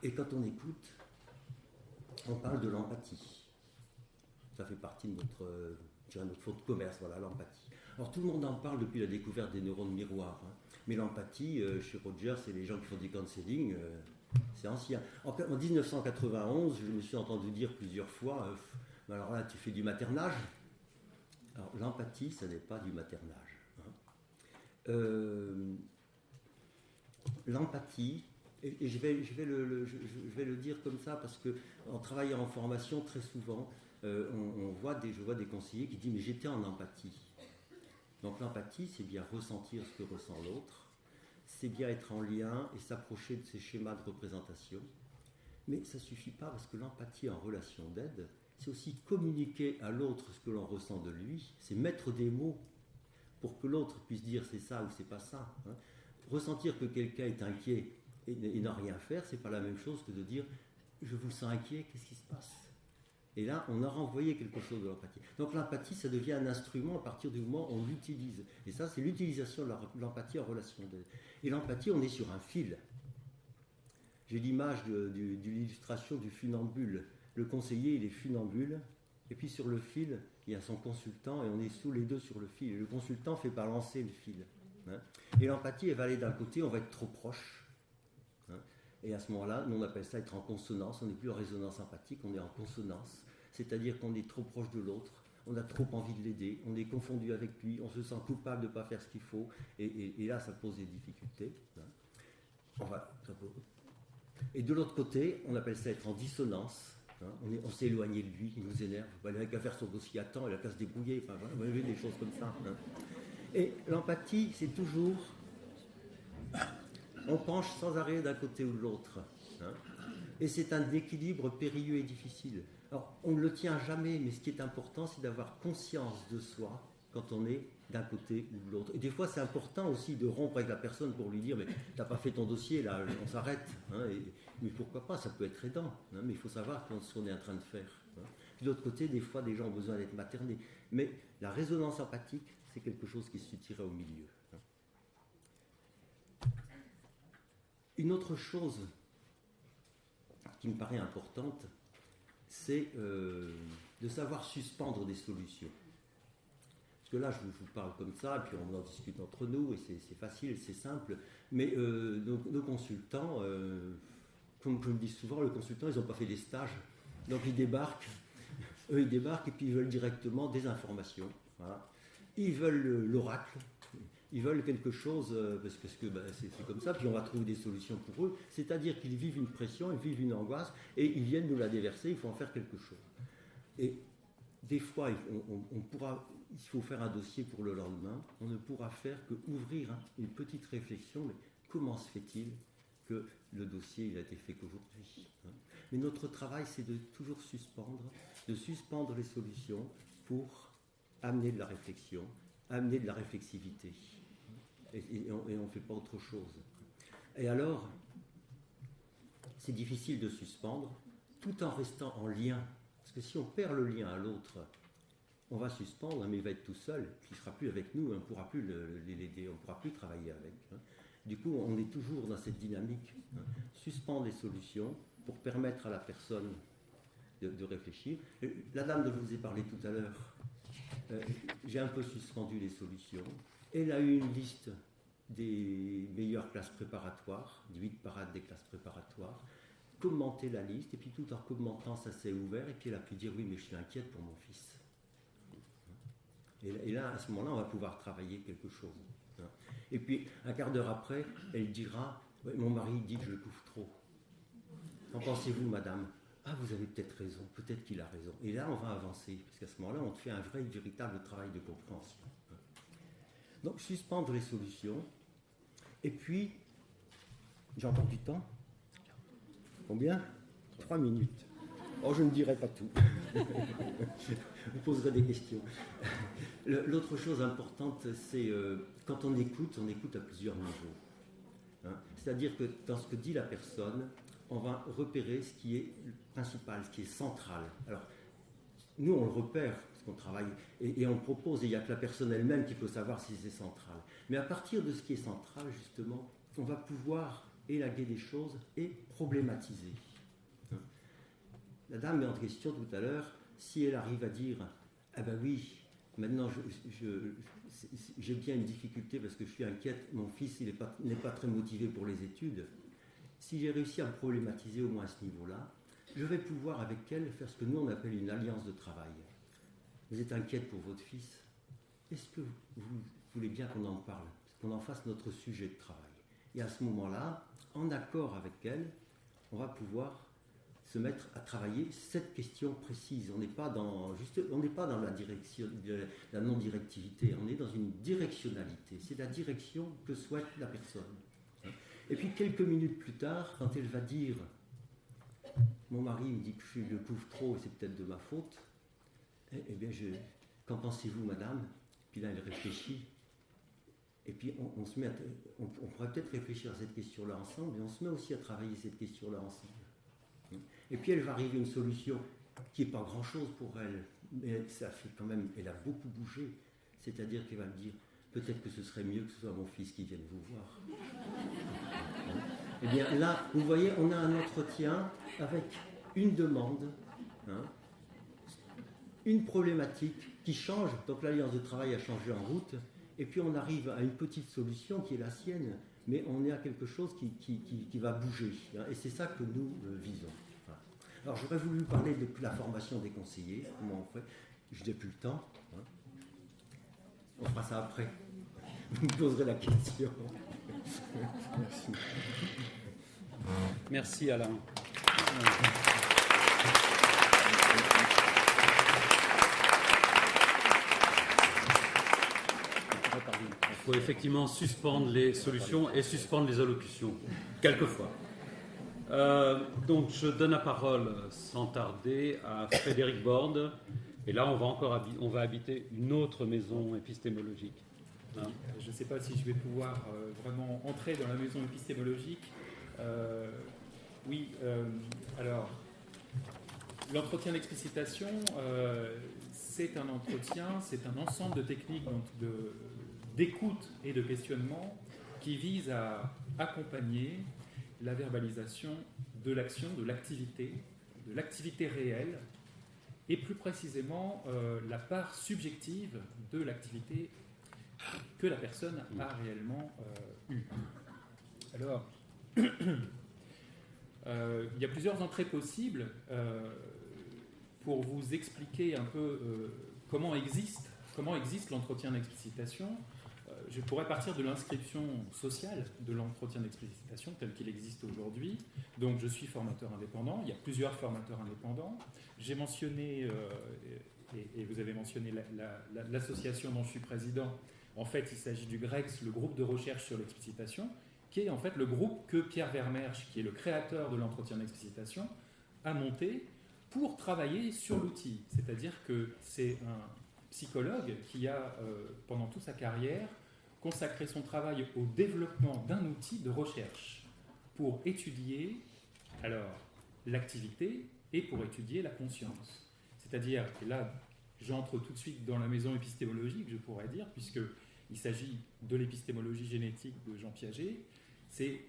Et quand on écoute, on parle de l'empathie. Ça fait partie de notre fonds de commerce, voilà, l'empathie. Alors tout le monde en parle depuis la découverte des neurones miroirs. Mais l'empathie, chez Rogers et les gens qui font du counseling, C'est ancien. En 1991, je me suis entendu dire plusieurs fois, alors là, tu fais du maternage. Alors, l'empathie, ça n'est pas du maternage. Hein. L'empathie, et je vais le dire comme ça, parce qu'en travaillant en formation, très souvent, je vois des conseillers qui disent « mais j'étais en empathie ». Donc l'empathie, c'est bien ressentir ce que ressent l'autre, c'est bien être en lien et s'approcher de ces schémas de représentation. Mais ça ne suffit pas, parce que l'empathie en relation d'aide, c'est aussi communiquer à l'autre ce que l'on ressent de lui, c'est mettre des mots pour que l'autre puisse dire c'est ça ou c'est pas ça. Hein. Ressentir que quelqu'un est inquiet et n'en rien faire, c'est pas la même chose que de dire je vous sens inquiet, qu'est-ce qui se passe? Et là, on a renvoyé quelque chose de l'empathie. Donc l'empathie, ça devient un instrument à partir du moment où on l'utilise. Et ça, c'est l'utilisation de l'empathie en relation d'aide. Et l'empathie, on est sur un fil. J'ai l'image de l'illustration du funambule. Le conseiller, il est funambule, et puis sur le fil, il y a son consultant, et on est tous les deux sur le fil. Et le consultant fait balancer le fil. Hein. Et l'empathie, elle va aller d'un côté, on va être trop proche. Hein. Et à ce moment-là, nous on appelle ça être en consonance. On n'est plus en résonance empathique, on est en consonance. C'est-à-dire qu'on est trop proche de l'autre, on a trop envie de l'aider, on est confondu avec lui, on se sent coupable de ne pas faire ce qu'il faut, et là, ça pose des difficultés. Hein. Enfin, et de l'autre côté, on appelle ça être en dissonance. Hein. On s'est éloigné de lui, il nous énerve. Il n'a qu'à faire son dossier à temps, il n'a qu'à se débrouiller. Enfin, voilà, vous avez des choses comme ça. Hein. Et l'empathie, c'est toujours... On penche sans arrêt d'un côté ou de l'autre. Hein. Et c'est un équilibre périlleux et difficile. Alors, on ne le tient jamais, mais ce qui est important, c'est d'avoir conscience de soi quand on est d'un côté ou de l'autre. Et des fois, c'est important aussi de rompre avec la personne pour lui dire « mais tu n'as pas fait ton dossier, là, on s'arrête hein, ». Mais pourquoi pas, ça peut être aidant, hein, mais il faut savoir ce qu'on est en train de faire. Hein. Puis de l'autre côté, des fois, des gens ont besoin d'être maternés. Mais la résonance empathique, c'est quelque chose qui se situerait au milieu. Hein. Une autre chose qui me paraît importante, c'est de savoir suspendre des solutions. Parce que là, je vous parle comme ça, et puis on en discute entre nous, et c'est facile, c'est simple. Mais nos consultants, comme je le dis souvent, les consultants, ils n'ont pas fait des stages. Donc ils débarquent, et puis ils veulent directement des informations. Voilà. Ils veulent l'oracle. Ils veulent quelque chose, parce que c'est comme ça, puis on va trouver des solutions pour eux. C'est-à-dire qu'ils vivent une pression, ils vivent une angoisse, et ils viennent nous la déverser, il faut en faire quelque chose. Et des fois, il faut faire un dossier pour le lendemain, on ne pourra faire qu'ouvrir une petite réflexion, mais comment se fait-il que le dossier il a été fait qu'aujourd'hui? Mais notre travail, c'est de toujours suspendre les solutions pour amener de la réflexion, amener de la réflexivité. Et on ne fait pas autre chose. Et alors, c'est difficile de suspendre tout en restant en lien. Parce que si on perd le lien à l'autre, on va suspendre, mais il va être tout seul, puis il ne sera plus avec nous, on ne pourra plus l'aider, on ne pourra plus travailler avec. Hein. Du coup, on est toujours dans cette dynamique. Hein. Suspendre les solutions pour permettre à la personne de réfléchir. La dame dont je vous ai parlé tout à l'heure, j'ai un peu suspendu les solutions. Elle a eu une liste des meilleures classes préparatoires, 8 parades des classes préparatoires, commenté la liste, et puis tout en commentant, ça s'est ouvert, et puis elle a pu dire « oui, mais je suis inquiète pour mon fils ». Et là, à ce moment-là, on va pouvoir travailler quelque chose. Et puis, un quart d'heure après, elle dira ouais, « mon mari dit que je le couvre trop. Qu'en pensez-vous, madame ?» « ah, vous avez peut-être raison, peut-être qu'il a raison. » Et là, on va avancer, parce qu'à ce moment-là, on fait un véritable travail de compréhension. Donc, suspendre les solutions. Et puis, j'ai encore du temps. Combien? 3 minutes. Oh, je ne dirai pas tout. Vous poserez des questions. L'autre chose importante, c'est quand on écoute à plusieurs niveaux. Hein. C'est-à-dire que dans ce que dit la personne, on va repérer ce qui est principal, ce qui est central. Alors, nous, on le repère, parce qu'on travaille, et on le propose, et il n'y a que la personne elle-même qui peut savoir si c'est central. Mais à partir de ce qui est central, justement, on va pouvoir élaguer des choses et problématiser. La dame est en question tout à l'heure, si elle arrive à dire « ah ben oui, maintenant j'ai bien une difficulté parce que je suis inquiète, mon fils il n'est pas très motivé pour les études », si j'ai réussi à me problématiser au moins à ce niveau-là, je vais pouvoir avec elle faire ce que nous on appelle une alliance de travail. Vous êtes inquiète pour votre fils? Est-ce que vous voulez bien qu'on en parle, qu'on en fasse notre sujet de travail? Et à ce moment-là, en accord avec elle, on va pouvoir se mettre à travailler cette question précise. On n'est pas dans la direction, la non-directivité, on est dans une directionnalité. C'est la direction que souhaite la personne. Et puis quelques minutes plus tard, quand elle va dire « Mon mari me dit que je le couvre trop et c'est peut-être de ma faute », eh bien, qu'en pensez-vous, madame? Puis là, elle réfléchit. Et puis on pourrait peut-être réfléchir à cette question-là ensemble, et on se met aussi à travailler cette question-là ensemble. Et puis elle va arriver à une solution qui n'est pas grand-chose pour elle, mais ça fait quand même, elle a beaucoup bougé. C'est-à-dire qu'elle va me dire, peut-être que ce serait mieux que ce soit mon fils qui vienne vous voir. Eh bien là, vous voyez, on a un entretien avec une demande, une problématique qui change. Donc l'alliance de travail a changé en route, et puis on arrive à une petite solution qui est la sienne, mais on est à quelque chose qui va bouger. Et c'est ça que nous visons. Alors j'aurais voulu parler de la formation des conseillers, comment on fait. Je n'ai plus le temps. On fera ça après. Vous me poserez la question. Merci. Merci Alain. Il faut effectivement suspendre les solutions et suspendre les allocutions, quelquefois. Donc je donne la parole sans tarder à Frédéric Borde. Et là, on va habiter une autre maison épistémologique. Je ne sais pas si je vais pouvoir vraiment entrer dans la maison épistémologique. Alors, l'entretien d'explicitation, c'est un entretien, c'est un ensemble de techniques d'écoute et de questionnement qui vise à accompagner la verbalisation de l'action, de l'activité réelle, et plus précisément la part subjective de l'activité que la personne a réellement eue. Alors, il y a plusieurs entrées possibles pour vous expliquer un peu comment existe l'entretien d'explicitation. Je pourrais partir de l'inscription sociale de l'entretien d'explicitation tel qu'il existe aujourd'hui. Donc je suis formateur indépendant, il y a plusieurs formateurs indépendants. J'ai mentionné, et vous avez mentionné l'association dont je suis président. En fait, il s'agit du GREX, le groupe de recherche sur l'explicitation, qui est en fait le groupe que Pierre Vermersch, qui est le créateur de l'entretien d'explicitation, a monté pour travailler sur l'outil. C'est-à-dire que c'est un psychologue qui a, pendant toute sa carrière, consacré son travail au développement d'un outil de recherche pour étudier l'activité et pour étudier la conscience. C'est-à-dire, et là j'entre tout de suite dans la maison épistémologique, je pourrais dire, puisqu'il s'agit de l'épistémologie génétique de Jean Piaget. C'est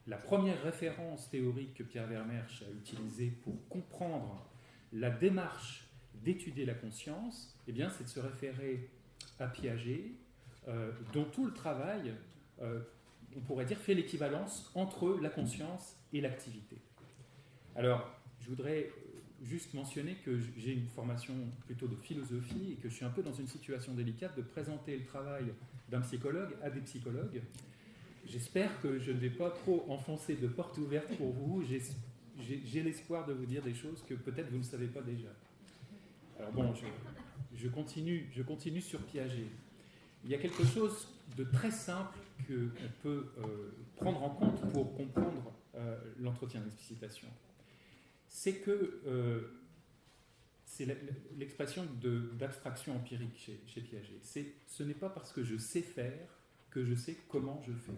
la première référence théorique que Pierre Vermersch a utilisée pour comprendre la démarche d'étudier la conscience, eh bien, c'est de se référer à Piaget, dont tout le travail, on pourrait dire, fait l'équivalence entre la conscience et l'activité. Alors, je voudrais juste mentionner que j'ai une formation plutôt de philosophie et que je suis un peu dans une situation délicate de présenter le travail d'un psychologue à des psychologues. J'espère que je ne vais pas trop enfoncer de portes ouvertes pour vous. J'ai l'espoir de vous dire des choses que peut-être vous ne savez pas déjà. Alors bon, je continue sur Piaget. Il y a quelque chose de très simple qu'on peut prendre en compte pour comprendre l'entretien d'explicitation. C'est que c'est l'expression d'abstraction empirique chez Piaget. Ce n'est pas parce que je sais faire que je sais comment je fais.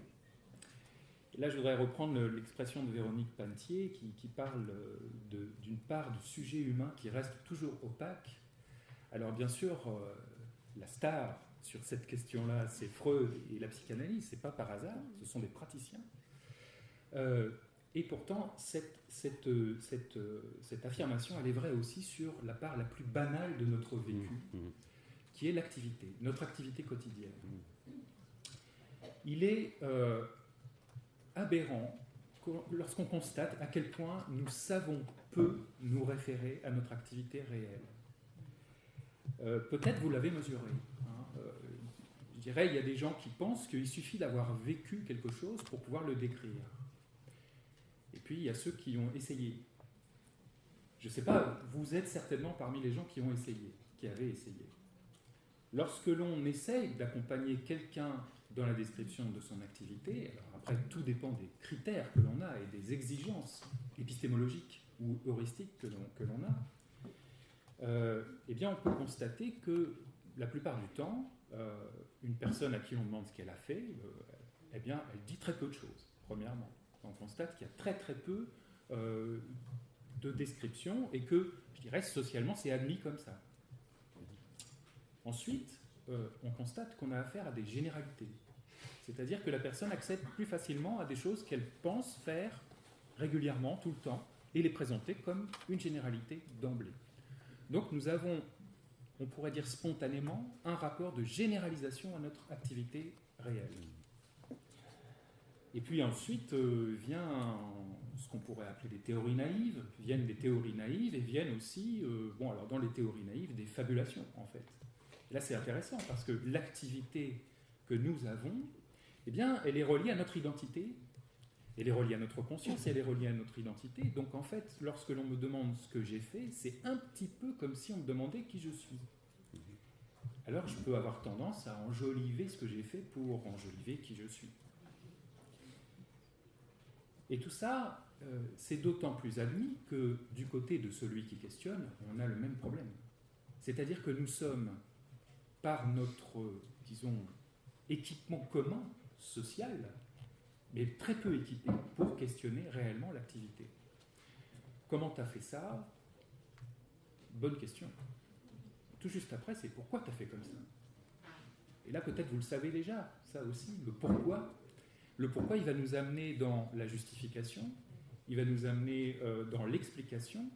Et là, je voudrais reprendre l'expression de Véronique Pantier qui parle d'une part du sujet humain qui reste toujours opaque. Alors bien sûr, la star sur cette question-là, c'est Freud et la psychanalyse, c'est pas par hasard, ce sont des praticiens. Et pourtant, cette affirmation, elle est vraie aussi sur la part la plus banale de notre vécu, qui est l'activité, notre activité quotidienne. Il est aberrant lorsqu'on constate à quel point nous savons peu nous référer à notre activité réelle. Peut-être vous l'avez mesuré. Je dirais, il y a des gens qui pensent qu'il suffit d'avoir vécu quelque chose pour pouvoir le décrire. Et puis, il y a ceux qui ont essayé. Je ne sais pas, vous êtes certainement parmi les gens qui ont essayé, qui avaient essayé. Lorsque l'on essaye d'accompagner quelqu'un dans la description de son activité, alors après, tout dépend des critères que l'on a et des exigences épistémologiques ou heuristiques que l'on a, eh bien, on peut constater que la plupart du temps, une personne à qui on demande ce qu'elle a fait, eh bien, elle dit très peu de choses, premièrement. On constate qu'il y a très très peu de descriptions et que, je dirais, socialement, c'est admis comme ça. Ensuite, on constate qu'on a affaire à des généralités. C'est-à-dire que la personne accède plus facilement à des choses qu'elle pense faire régulièrement, tout le temps, et les présenter comme une généralité d'emblée. Donc nous avons, on pourrait dire spontanément, un rapport de généralisation à notre activité réelle. Et puis ensuite vient ce qu'on pourrait appeler des théories naïves, viennent des théories naïves et viennent aussi, alors dans les théories naïves, des fabulations en fait. Et là c'est intéressant parce que l'activité que nous avons, eh bien, elle est reliée à notre identité, elle est reliée à notre conscience, elle est reliée à notre identité. Donc en fait, lorsque l'on me demande ce que j'ai fait, c'est un petit peu comme si on me demandait qui je suis. Alors je peux avoir tendance à enjoliver ce que j'ai fait pour enjoliver qui je suis. Et tout ça, c'est d'autant plus admis que du côté de celui qui questionne, on a le même problème. C'est-à-dire que nous sommes, par notre, disons, équipement commun, social, mais très peu équipés pour questionner réellement l'activité. Comment tu as fait ça? Bonne question. Tout juste après, c'est pourquoi tu as fait comme ça? Et là, peut-être vous le savez déjà, ça aussi, le pourquoi. Le pourquoi, il va nous amener dans la justification, il va nous amener dans l'explication.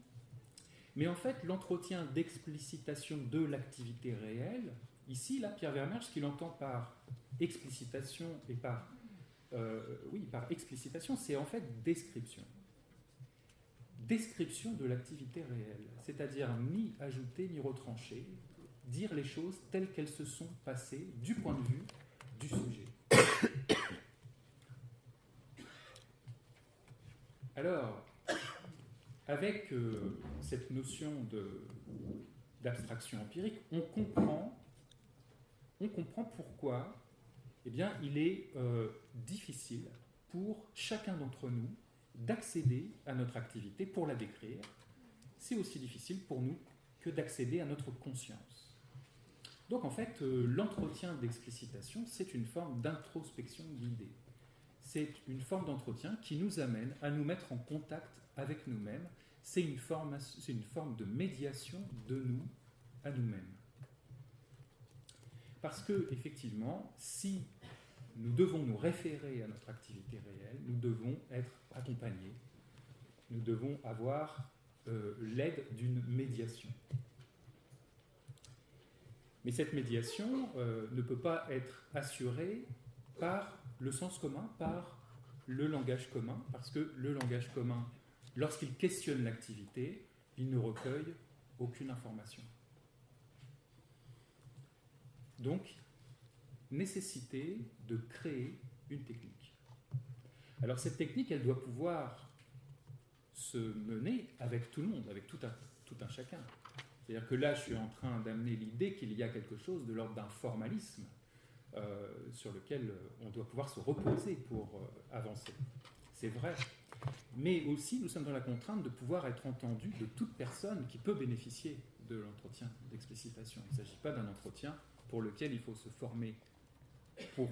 Mais en fait, l'entretien d'explicitation de l'activité réelle, ici, là, Pierre Vermeersch, ce qu'il entend par explicitation et par explicitation, c'est en fait description. Description de l'activité réelle, c'est-à-dire ni ajouter ni retrancher, dire les choses telles qu'elles se sont passées du point de vue du sujet. Alors, avec cette notion d'abstraction empirique, on comprend pourquoi eh bien, il est difficile pour chacun d'entre nous d'accéder à notre activité pour la décrire. C'est aussi difficile pour nous que d'accéder à notre conscience. Donc en fait, l'entretien d'explicitation, c'est une forme d'introspection guidée. C'est une forme d'entretien qui nous amène à nous mettre en contact avec nous-mêmes. C'est une forme de médiation de nous à nous-mêmes. Parce que, effectivement, si nous devons nous référer à notre activité réelle, nous devons être accompagnés, nous devons avoir l'aide d'une médiation. Mais cette médiation ne peut pas être assurée par le sens commun, par le langage commun, parce que le langage commun, lorsqu'il questionne l'activité, il ne recueille aucune information. Donc, nécessité de créer une technique. Alors cette technique, elle doit pouvoir se mener avec tout le monde, avec tout un chacun. C'est-à-dire que là, je suis en train d'amener l'idée qu'il y a quelque chose de l'ordre d'un formalisme sur lequel on doit pouvoir se reposer pour avancer. C'est vrai. Mais aussi, nous sommes dans la contrainte de pouvoir être entendus de toute personne qui peut bénéficier de l'entretien d'explicitation. Il ne s'agit pas d'un entretien pour lequel il faut se former pour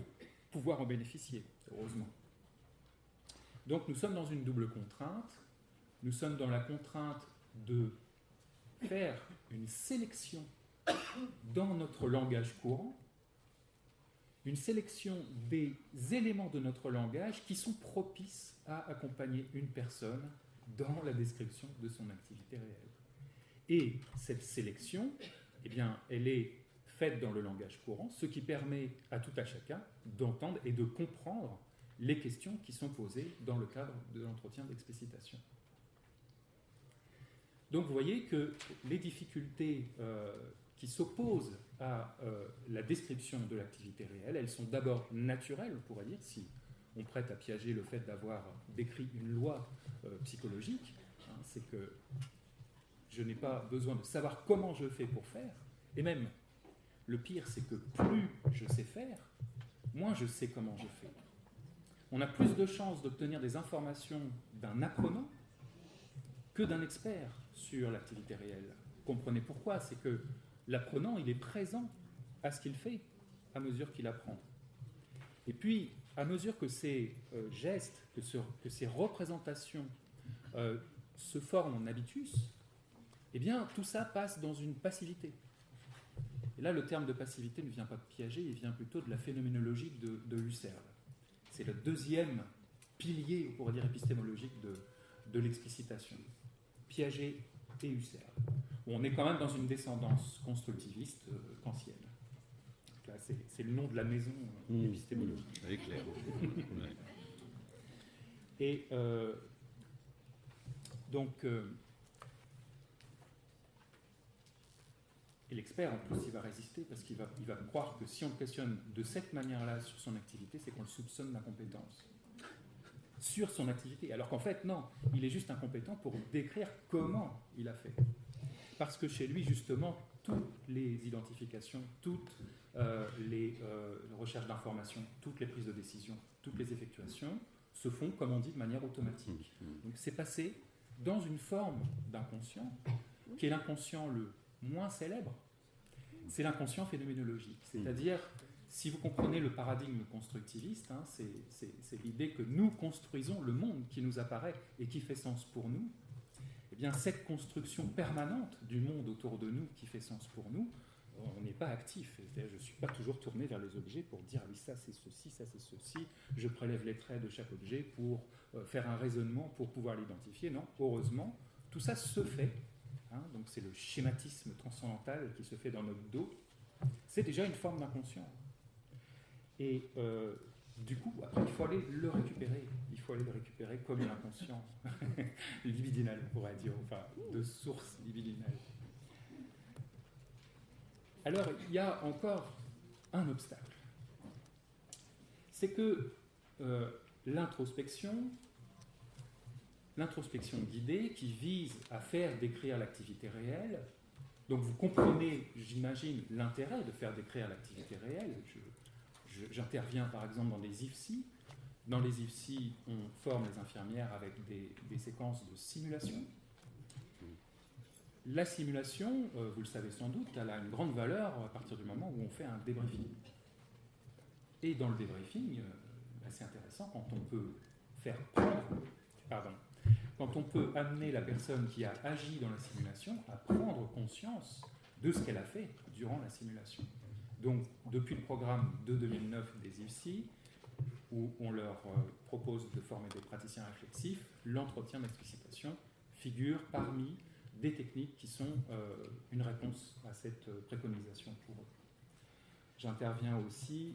pouvoir en bénéficier, heureusement. Donc nous sommes dans une double contrainte. Nous sommes dans la contrainte de faire une sélection dans notre langage courant, une sélection des éléments de notre langage qui sont propices à accompagner une personne dans la description de son activité réelle. Et cette sélection, eh bien, elle est faite dans le langage courant, ce qui permet à tout à chacun d'entendre et de comprendre les questions qui sont posées dans le cadre de l'entretien d'explicitation. Donc vous voyez que les difficultés qui s'opposent à la description de l'activité réelle, elles sont d'abord naturelles, on pourrait dire, si on prête à Piaget le fait d'avoir décrit une loi psychologique, hein, c'est que je n'ai pas besoin de savoir comment je fais pour faire, et même le pire, c'est que plus je sais faire, moins je sais comment je fais. On a plus de chances d'obtenir des informations d'un apprenant que d'un expert sur l'activité réelle. Comprenez pourquoi, c'est que l'apprenant, il est présent à ce qu'il fait à mesure qu'il apprend. Et puis, à mesure que ces gestes, que ces représentations se forment en habitus, eh bien, tout ça passe dans une passivité. Et là, le terme de passivité ne vient pas de Piaget, il vient plutôt de la phénoménologie de Husserl. C'est le deuxième pilier, on pourrait dire, épistémologique de l'explicitation. Piaget et Husserl. On est quand même dans une descendance constructiviste kantienne. Donc là, c'est le nom de la maison épistémologique. C'est clair. Ouais. Et donc, et l'expert, en plus, il va résister parce qu'il va croire que si on le questionne de cette manière-là sur son activité, c'est qu'on le soupçonne d'incompétence sur son activité. Alors qu'en fait, non, il est juste incompétent pour décrire comment il a fait. Parce que chez lui, justement, toutes les identifications, toutes les recherches d'informations, toutes les prises de décision, toutes les effectuations se font, comme on dit, de manière automatique. Donc c'est passé dans une forme d'inconscient, qui est l'inconscient le moins célèbre, c'est l'inconscient phénoménologique. C'est-à-dire, si vous comprenez le paradigme constructiviste, hein, c'est l'idée que nous construisons le monde qui nous apparaît et qui fait sens pour nous. Eh bien, cette construction permanente du monde autour de nous qui fait sens pour nous, on n'est pas actif. C'est-à-dire, je ne suis pas toujours tourné vers les objets pour dire oui, ça c'est ceci, ça c'est ceci. Je prélève les traits de chaque objet pour faire un raisonnement pour pouvoir l'identifier. Non, heureusement, tout ça se fait. Hein, donc c'est le schématisme transcendantal qui se fait dans notre dos. C'est déjà une forme d'inconscient. Et du coup, après, il faut aller le récupérer. Il faut aller le récupérer comme l'inconscient libidinal, on pourrait dire, enfin, de source libidinale. Alors, il y a encore un obstacle. C'est que l'introspection guidée qui vise à faire décrire l'activité réelle, donc vous comprenez, j'imagine, l'intérêt de faire décrire l'activité réelle. J'interviens par exemple dans des IFSI. Dans les IFSI, on forme les infirmières avec des séquences de simulation. La simulation, vous le savez sans doute, elle a une grande valeur à partir du moment où on fait un débriefing. Et dans le débriefing, c'est intéressant quand on peut quand on peut amener la personne qui a agi dans la simulation à prendre conscience de ce qu'elle a fait durant la simulation. Donc, depuis le programme de 2009 des IFSI, où on leur propose de former des praticiens réflexifs, l'entretien d'explicitation figure parmi des techniques qui sont une réponse à cette préconisation pour eux. J'interviens aussi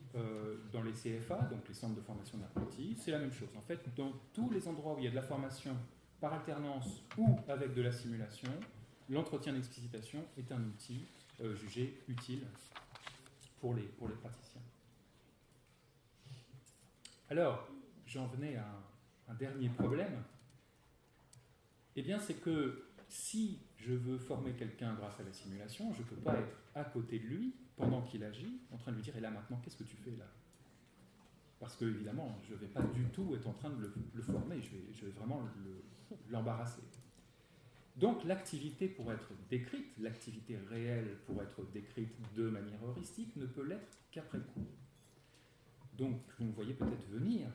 dans les CFA, donc les centres de formation d'apprentis. C'est la même chose. En fait, dans tous les endroits où il y a de la formation par alternance ou avec de la simulation, l'entretien d'explicitation est un outil jugé utile pour les praticiens. Alors, j'en venais à un dernier problème. Eh bien, c'est que si je veux former quelqu'un grâce à la simulation, je ne peux pas être à côté de lui pendant qu'il agit, en train de lui dire « Et là, maintenant, qu'est-ce que tu fais là ?» Parce que, évidemment, je ne vais pas du tout être en train de le former, je vais vraiment l'embarrasser. Donc, l'activité pour être décrite, l'activité réelle pour être décrite de manière heuristique, ne peut l'être qu'après coup. Donc, vous me voyez peut-être venir,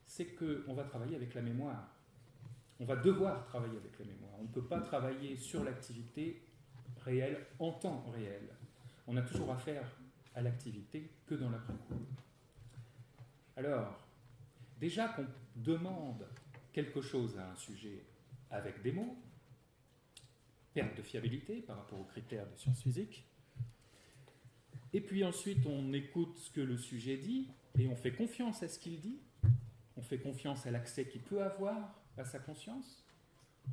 c'est qu'on va travailler avec la mémoire. On va devoir travailler avec la mémoire. On ne peut pas travailler sur l'activité réelle en temps réel. On a toujours affaire à l'activité que dans l'après-coup. Alors, déjà qu'on demande quelque chose à un sujet avec des mots, perte de fiabilité par rapport aux critères de sciences physiques, et puis ensuite on écoute ce que le sujet dit, et on fait confiance à ce qu'il dit, fait confiance à l'accès qu'il peut avoir à sa conscience.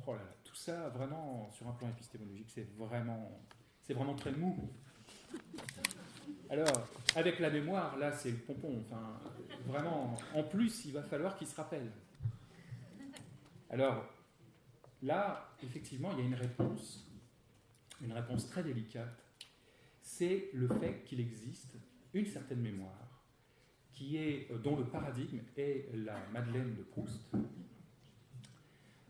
Oh là là, tout ça, vraiment, sur un plan épistémologique, c'est vraiment très mou. Alors, avec la mémoire, là, c'est le pompon. Enfin, vraiment, en plus, il va falloir qu'il se rappelle. Alors, là, effectivement, il y a une réponse très délicate. C'est le fait qu'il existe une certaine mémoire dont le paradigme est la Madeleine de Proust.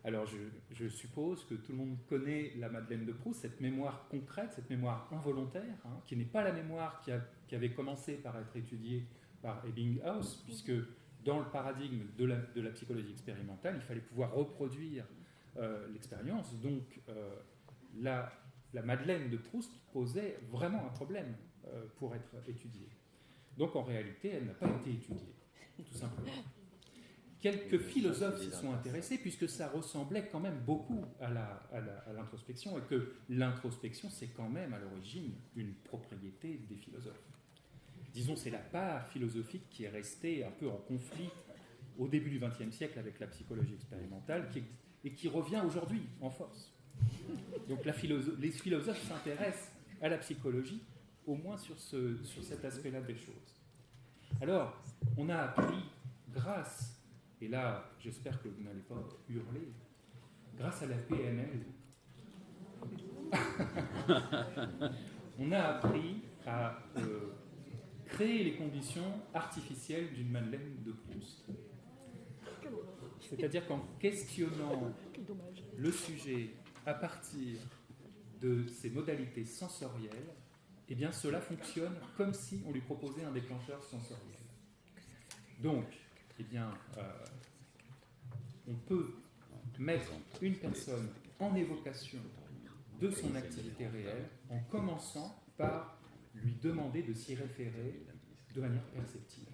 Alors, je suppose que tout le monde connaît la Madeleine de Proust, cette mémoire concrète, cette mémoire involontaire, qui n'est pas la mémoire qui avait commencé par être étudiée par Ebbinghaus, puisque dans le paradigme de la psychologie expérimentale, il fallait pouvoir reproduire l'expérience. Donc, la Madeleine de Proust posait vraiment un problème pour être étudiée. Donc, en réalité, elle n'a pas été étudiée, tout simplement. Quelques philosophes s'y sont intéressés, puisque ça ressemblait quand même beaucoup à l'introspection, et que l'introspection, c'est quand même à l'origine une propriété des philosophes. Disons, c'est la part philosophique qui est restée un peu en conflit au début du XXe siècle avec la psychologie expérimentale, et qui revient aujourd'hui en force. Donc les philosophes s'intéressent à la psychologie, au moins sur cet aspect-là des choses. Alors, on a appris, et là, j'espère que vous n'allez pas hurler, grâce à la PNL, on a appris à créer les conditions artificielles d'une Madeleine de Proust. C'est-à-dire qu'en questionnant le sujet à partir de ses modalités sensorielles, eh bien, cela fonctionne comme si on lui proposait un déclencheur sensoriel. Donc, eh bien, on peut mettre une personne en évocation de son activité réelle en commençant par lui demander de s'y référer de manière perceptive.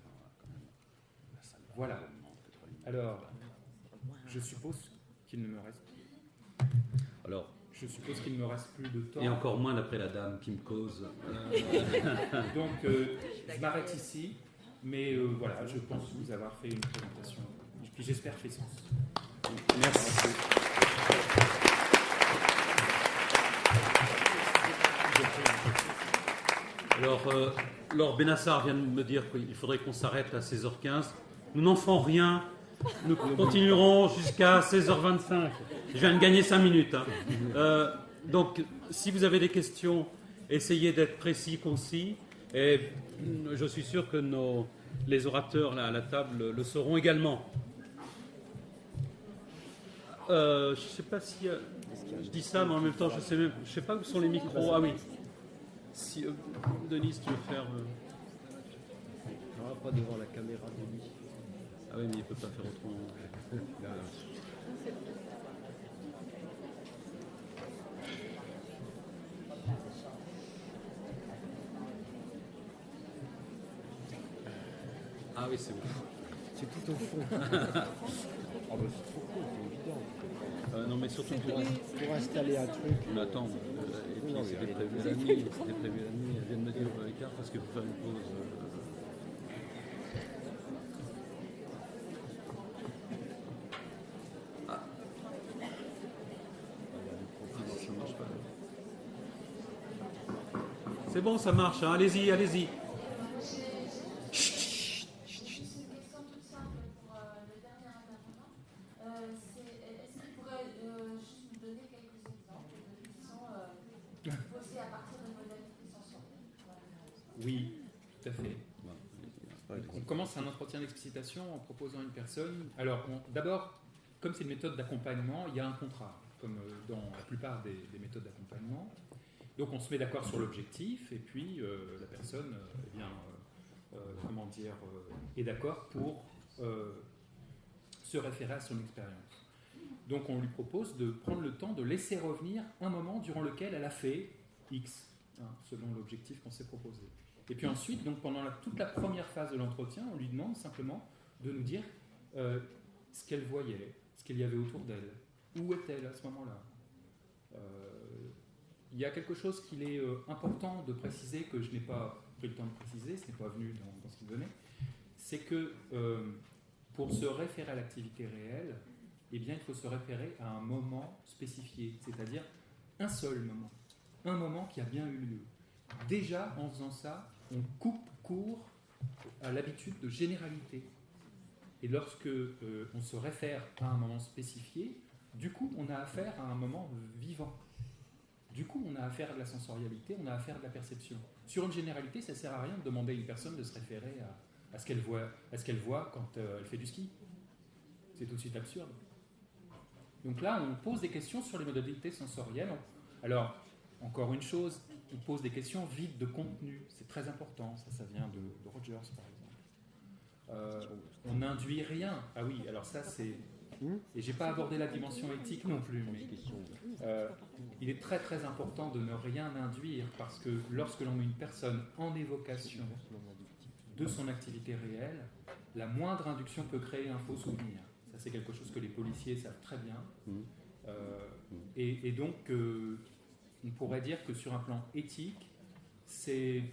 Voilà. Alors, je suppose qu'il ne me reste plus de temps. Et encore moins d'après la dame qui me cause. Donc, je m'arrête ici, mais voilà, je pense vous avoir fait une présentation. Et puis j'espère fait sens. Merci. Alors, Laure Benassar vient de me dire qu'il faudrait qu'on s'arrête à 16h15. Nous n'en ferons rien. Nous continuerons jusqu'à 16h25. Je viens de gagner 5 minutes. Donc, si vous avez des questions, essayez d'être précis, concis. Et je suis sûr que les orateurs là, à la table le seront également. Je ne sais pas si... je dis ça, mais en même temps, je ne sais pas où sont les micros. Ah oui. Si, Denis, tu veux faire... Non, pas devant la caméra, Denis. Ah oui, mais il ne peut pas faire autrement. Ah oui, c'est bon. C'est tout au fond. Ah bah c'est trop cool, c'est évident. Non, mais surtout Pour installer un truc. On attend. Et puis c'était prévu la nuit. Elle vient de me dire écart parce qu'il faut faire une pause. C'est bon, ça marche. Hein. Allez-y, allez-y. Oui, tout à fait. On commence un entretien d'explicitation en proposant une personne. Alors, d'abord, comme c'est une méthode d'accompagnement, il y a un contrat, comme dans la plupart des méthodes d'accompagnement. Donc, on se met d'accord sur l'objectif, et puis la personne est d'accord pour se référer à son expérience. Donc, on lui propose de prendre le temps de laisser revenir un moment durant lequel elle a fait X, selon l'objectif qu'on s'est proposé. Et puis ensuite, donc pendant toute la première phase de l'entretien, on lui demande simplement de nous dire ce qu'elle voyait, ce qu'il y avait autour d'elle, où est-elle à ce moment-là. Il y a quelque chose qu'il est important de préciser, que je n'ai pas pris le temps de préciser, ce n'est pas venu dans ce qu'il donnait, c'est que pour se référer à l'activité réelle, eh bien, il faut se référer à un moment spécifié, c'est-à-dire un seul moment, un moment qui a bien eu lieu. Déjà, en faisant ça, on coupe court à l'habitude de généralité. Et lorsque on se réfère à un moment spécifié, du coup, on a affaire à un moment vivant. Du coup, on a affaire à de la sensorialité, on a affaire à de la perception. Sur une généralité, ça ne sert à rien de demander à une personne de se référer à ce qu'elle voit quand elle fait du ski. C'est tout de suite absurde. Donc là, on pose des questions sur les modalités sensorielles. Alors, encore une chose, on pose des questions vides de contenu. C'est très important. Ça vient de Rogers, par exemple. On n'induit rien. Ah oui, alors ça, c'est... Et je n'ai pas abordé la dimension éthique non plus, mais il est très très important de ne rien induire, parce que lorsque l'on met une personne en évocation de son activité réelle, la moindre induction peut créer un faux souvenir. Ça, c'est quelque chose que les policiers savent très bien. Et donc, on pourrait dire que sur un plan éthique, c'est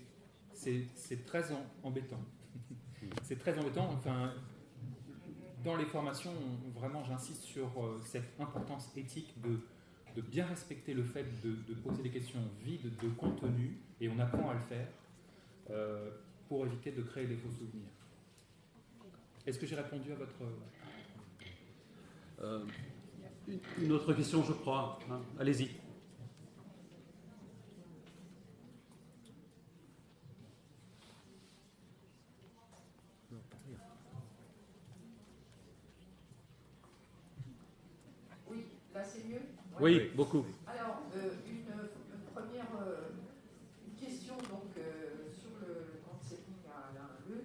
très embêtant. C'est très embêtant. Enfin, dans les formations, vraiment, j'insiste sur cette importance éthique de bien respecter le fait de poser des questions vides de contenu, et on apprend à le faire pour éviter de créer des faux souvenirs. Est-ce que j'ai répondu à votre... Une autre question, je crois. Hein. Allez-y. Oui, là c'est mieux. Oui, beaucoup. Alors, une première une question donc, sur le counseling à Alain Leu.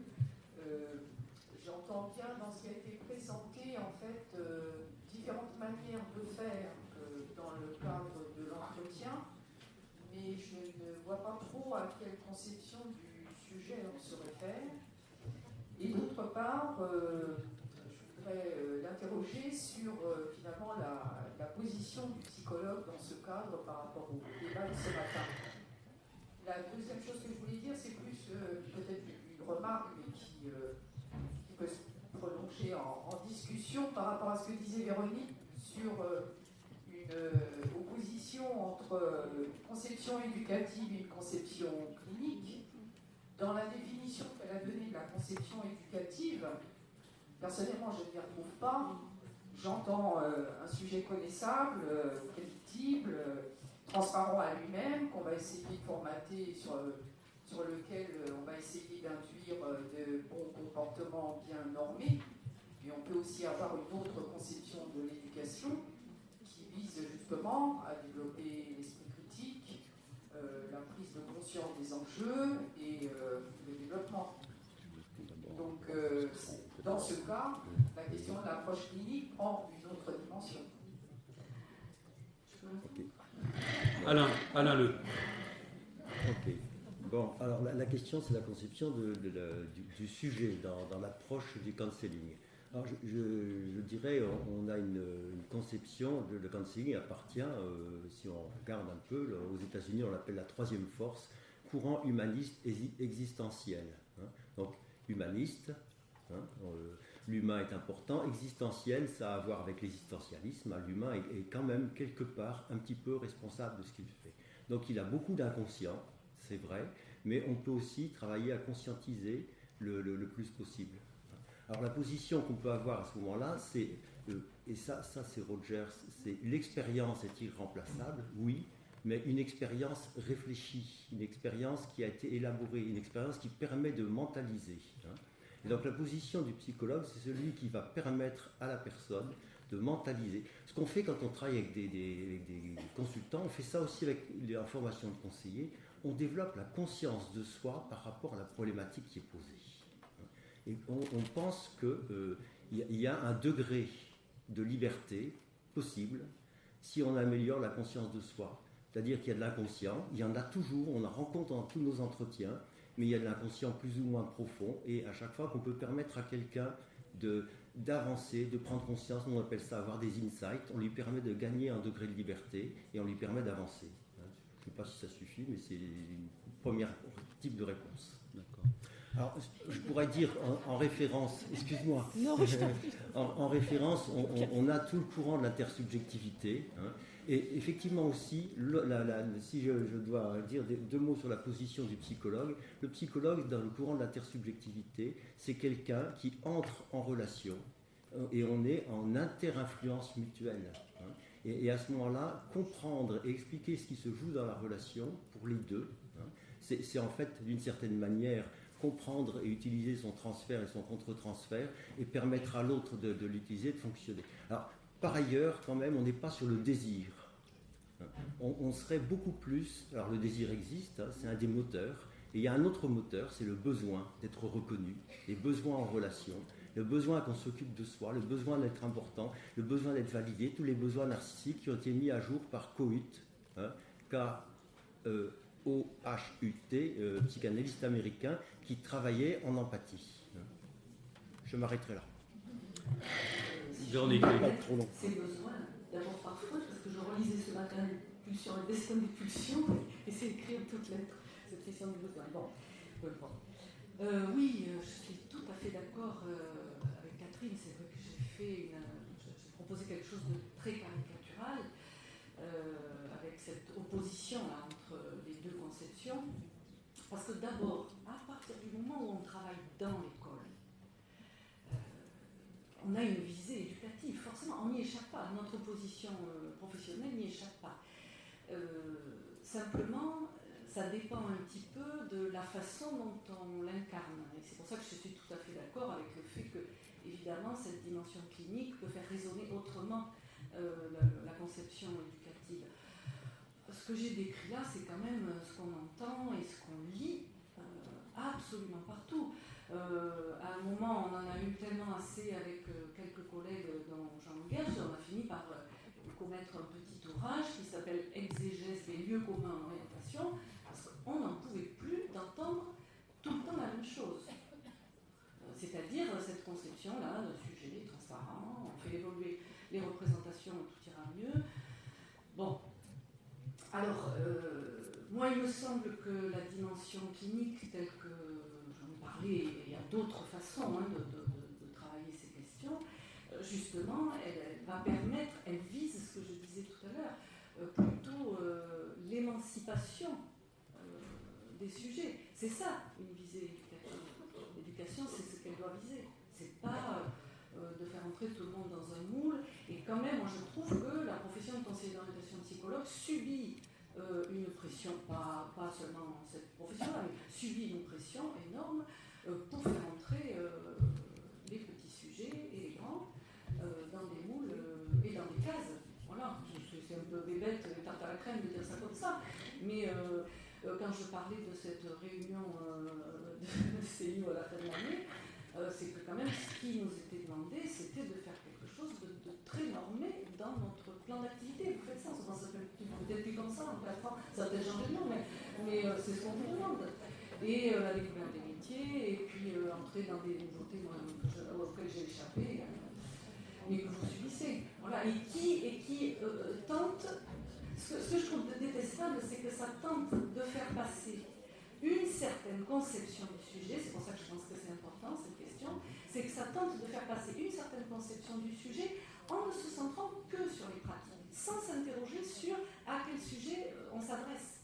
J'entends bien dans ce qui a été présenté en fait différentes manières de faire dans le cadre de l'entretien, mais je ne vois pas trop à quelle conception du sujet on se réfère. Et d'autre part, je voudrais l'interroger sur finalement la position du psychologue dans ce cadre par rapport au débat de ce matin. La deuxième chose que je voulais dire, c'est plus peut-être une remarque, mais qui peut se prolonger en discussion par rapport à ce que disait Véronique sur une opposition entre une conception éducative et une conception clinique. Dans la définition qu'elle a donnée de la conception éducative, personnellement, je ne m'y retrouve pas. J'entends un sujet connaissable, prédictible, transparent à lui-même, qu'on va essayer de formater, sur lequel on va essayer d'induire de bons comportements bien normés. Mais on peut aussi avoir une autre conception de l'éducation qui vise justement à développer l'esprit critique, la prise de conscience des enjeux et le développement. Donc, dans ce cas, la question de l'approche clinique prend une autre dimension. Alain Leu. Ok. Bon, alors la question, c'est la conception du sujet dans l'approche du counseling. Alors, je dirais, on a une conception, le counseling appartient, si on regarde un peu, aux États-Unis, on l'appelle la troisième force, courant humaniste existentiel. Hein. Donc, humaniste, hein, l'humain est important, existentiel, ça a à voir avec l'existentialisme, hein, l'humain est quand même quelque part un petit peu responsable de ce qu'il fait. Donc, il a beaucoup d'inconscient, c'est vrai, mais on peut aussi travailler à conscientiser le plus possible. Alors la position qu'on peut avoir à ce moment-là, c'est, et ça c'est Rogers, c'est l'expérience est irremplaçable, oui, mais une expérience réfléchie, une expérience qui a été élaborée, une expérience qui permet de mentaliser. Hein. Et donc la position du psychologue, c'est celui qui va permettre à la personne de mentaliser. Ce qu'on fait quand on travaille avec des consultants, on fait ça aussi avec les formations de conseillers, on développe la conscience de soi par rapport à la problématique qui est posée. Et on pense qu'il y a un degré de liberté possible si on améliore la conscience de soi. C'est-à-dire qu'il y a de l'inconscient, il y en a toujours, on en rencontre dans tous nos entretiens, mais il y a de l'inconscient plus ou moins profond, et à chaque fois qu'on peut permettre à quelqu'un d'avancer, de prendre conscience, on appelle ça avoir des insights, on lui permet de gagner un degré de liberté, et on lui permet d'avancer. Je ne sais pas si ça suffit, mais c'est une première type de réponse. D'accord. Alors, je pourrais dire en référence, excuse-moi, Non, je t'en prie. en référence, on a tout le courant de l'intersubjectivité. Hein, et effectivement aussi, si je dois dire deux mots sur la position du psychologue, le psychologue dans le courant de l'intersubjectivité, c'est quelqu'un qui entre en relation et on est en interinfluence mutuelle. Hein, et à ce moment-là, comprendre et expliquer ce qui se joue dans la relation pour les deux, hein, c'est en fait d'une certaine manière comprendre et utiliser son transfert et son contre-transfert et permettre à l'autre de l'utiliser, de fonctionner. Alors, par ailleurs, quand même, on n'est pas sur le désir. On serait beaucoup plus... Alors, le désir existe, hein, c'est un des moteurs. Et il y a un autre moteur, c'est le besoin d'être reconnu, les besoins en relation, le besoin qu'on s'occupe de soi, le besoin d'être important, le besoin d'être validé, tous les besoins narcissiques qui ont été mis à jour par Kohut, hein, K-O-H-U-T, psychanalyste américain, qui travaillait en empathie. Je m'arrêterai là. Véronique. Ces besoins, d'abord par Freud, parce que je relisais ce matin Pulsion et destin des pulsions, et c'est écrit en toutes lettres, cette question des besoins. Bon, peu importe. Oui, je suis tout à fait d'accord avec Catherine. C'est vrai que j'ai proposé quelque chose de très caricatural, avec cette opposition là, entre les deux conceptions. Parce que d'abord, à partir du moment où on travaille dans l'école, on a une visée éducative, forcément, on n'y échappe pas. Notre position professionnelle n'y échappe pas. Simplement, ça dépend un petit peu de la façon dont on l'incarne. Et c'est pour ça que je suis tout à fait d'accord avec le fait que, évidemment, cette dimension clinique peut faire résonner autrement la conception éducative. Ce que j'ai décrit là, c'est quand même ce qu'on entend et ce qu'on lit absolument partout. À un moment, on en a eu tellement assez avec quelques collègues dont j'engage, on a fini par commettre un petit ouvrage qui s'appelle Exégèse des lieux communs en orientation, parce qu'on n'en pouvait plus d'entendre tout le temps la même chose. C'est-à-dire cette conception-là d'un sujet transparent, on fait évoluer les représentations, tout ira mieux. Bon. Alors, moi, il me semble que la dimension clinique, telle que j'en ai parlé, il y a d'autres façons de travailler ces questions, justement, elle va permettre, elle vise ce que je disais tout à l'heure, plutôt l'émancipation des sujets. C'est ça, une visée éducative. L'éducation, c'est ce qu'elle doit viser. C'est pas de faire entrer tout le monde dans un moule. Et quand même, moi, je trouve que la profession de conseiller d'orientation psychologue subit une pression, pas seulement cette profession-là, mais subit une pression énorme pour faire entrer les petits sujets et les grands dans des moules et dans des cases. Voilà, c'est un peu bébête et tarte à la crème de dire ça comme ça, mais quand je parlais de cette réunion de CIO à la fin de l'année, c'est que quand même ce qui nous était demandé, c'était de faire quelque chose de très normé dans notre plan d'activité. Vous faites ça, ça s'appelle peut-être plus comme ça en 4 ans, ça a peut-être changé de nom, mais c'est ce qu'on vous demande. Et la découverte des métiers, et puis entrer dans des nouveautés auxquelles j'ai échappé, mais que vous subissez. Voilà. Et qui tente. Ce que je trouve détestable, c'est que ça tente de faire passer une certaine conception du sujet, c'est pour ça que je pense que c'est important cette question, c'est que ça tente de faire passer une certaine conception du sujet en ne se centrant que sur les pratiques, sans s'interroger sur à quel sujet on s'adresse.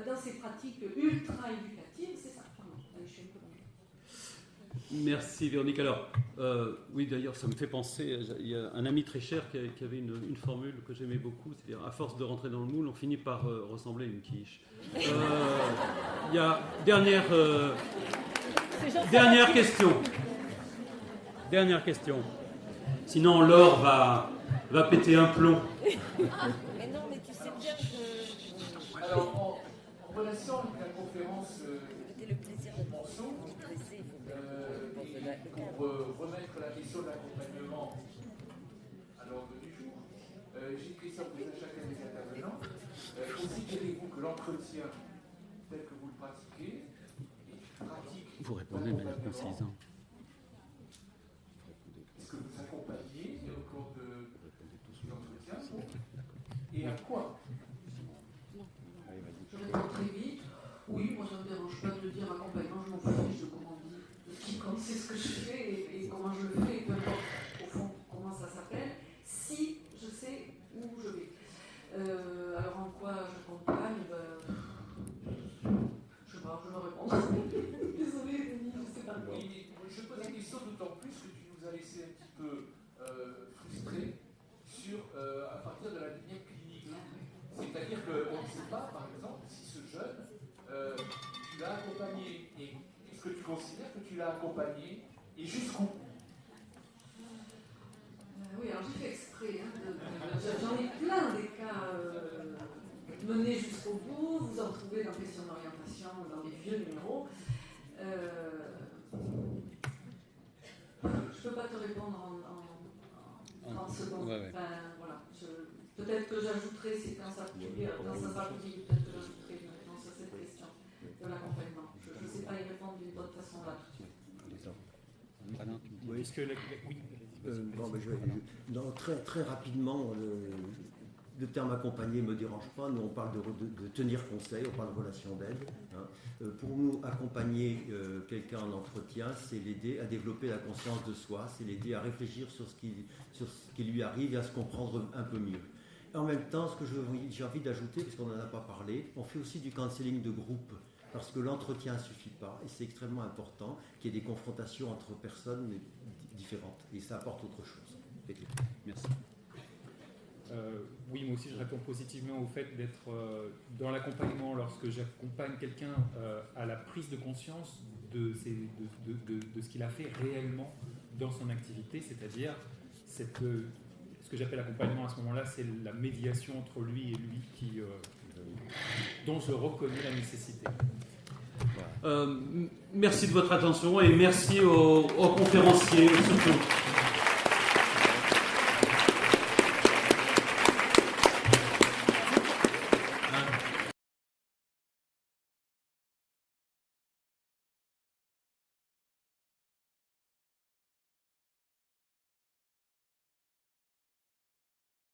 Dans ces pratiques ultra-éducatives, c'est ça. Pardon, je suis un peu longue. Merci Véronique. Alors, oui d'ailleurs ça me fait penser, il y a un ami très cher qui avait une formule que j'aimais beaucoup, c'est-à-dire à force de rentrer dans le moule, on finit par ressembler à une quiche. Il y a dernière question. Dernière question. Sinon Laure va péter un plomb. Mais non, mais tu sais bien que... Alors, en relation avec la conférence c'était le plaisir de Monceau, pour remettre la question de l'accompagnement à l'ordre du jour, j'ai une question posée à chacun des intervenants. Considérez-vous que l'entretien, tel que vous le pratiquez, est une pratique... Vous répondez de manière concise. Est-ce que vous accompagnez au cours de l'entretien et à quoi? Je réponds très vite. Oui, moi ça ne me dérange pas de dire accompagnement, je m'en fiche de comment on quand c'est ce que je fais et comment je le fais, et peu importe au fond comment ça s'appelle, si je sais où je vais. Alors en quoi j'accompagne, je sais pas, je vais répondre. Désolée, Denis, je sais pas. Oui, je pose la question d'autant plus que tu nous as laissé un petit peu frustrés à partir de la lumière clinique. C'est-à-dire qu'on ne sait pas, par exemple, si ce jeune, tu l'as accompagné. Et est-ce que tu considères que tu l'as accompagné et jusqu'où? Oui, alors j'ai fait exprès. J'en ai plein des cas menés jusqu'au bout. Vous en trouvez dans Questions d'orientation, dans les vieux numéros. Je ne peux pas te répondre en 30 secondes. Ouais. Ben, voilà. Peut-être que j'ajouterai, c'est quand ça sera publié, peut-être que j'ajouterai une réponse à cette question de l'accompagnement. Je ne sais pas y répondre d'une bonne façon là tout de suite. Oui. Puisque oui. Bon, ben, non, très rapidement, le terme accompagner ne me dérange pas. Nous, on parle de tenir conseil, on parle de relation d'aide. Hein. Pour nous, accompagner quelqu'un en entretien, c'est l'aider à développer la conscience de soi, c'est l'aider à réfléchir sur ce qui lui arrive et à se comprendre un peu mieux. En même temps, ce que j'ai envie d'ajouter, parce qu'on n'en a pas parlé, on fait aussi du counseling de groupe, parce que l'entretien ne suffit pas, et c'est extrêmement important qu'il y ait des confrontations entre personnes différentes, et ça apporte autre chose. Merci. Oui, moi aussi je réponds positivement au fait d'être dans l'accompagnement lorsque j'accompagne quelqu'un à la prise de conscience de ce qu'il a fait réellement dans son activité, c'est-à-dire ce que j'appelle accompagnement à ce moment-là, c'est la médiation entre lui et lui dont je reconnais la nécessité. Merci de votre attention et merci aux conférenciers surtout.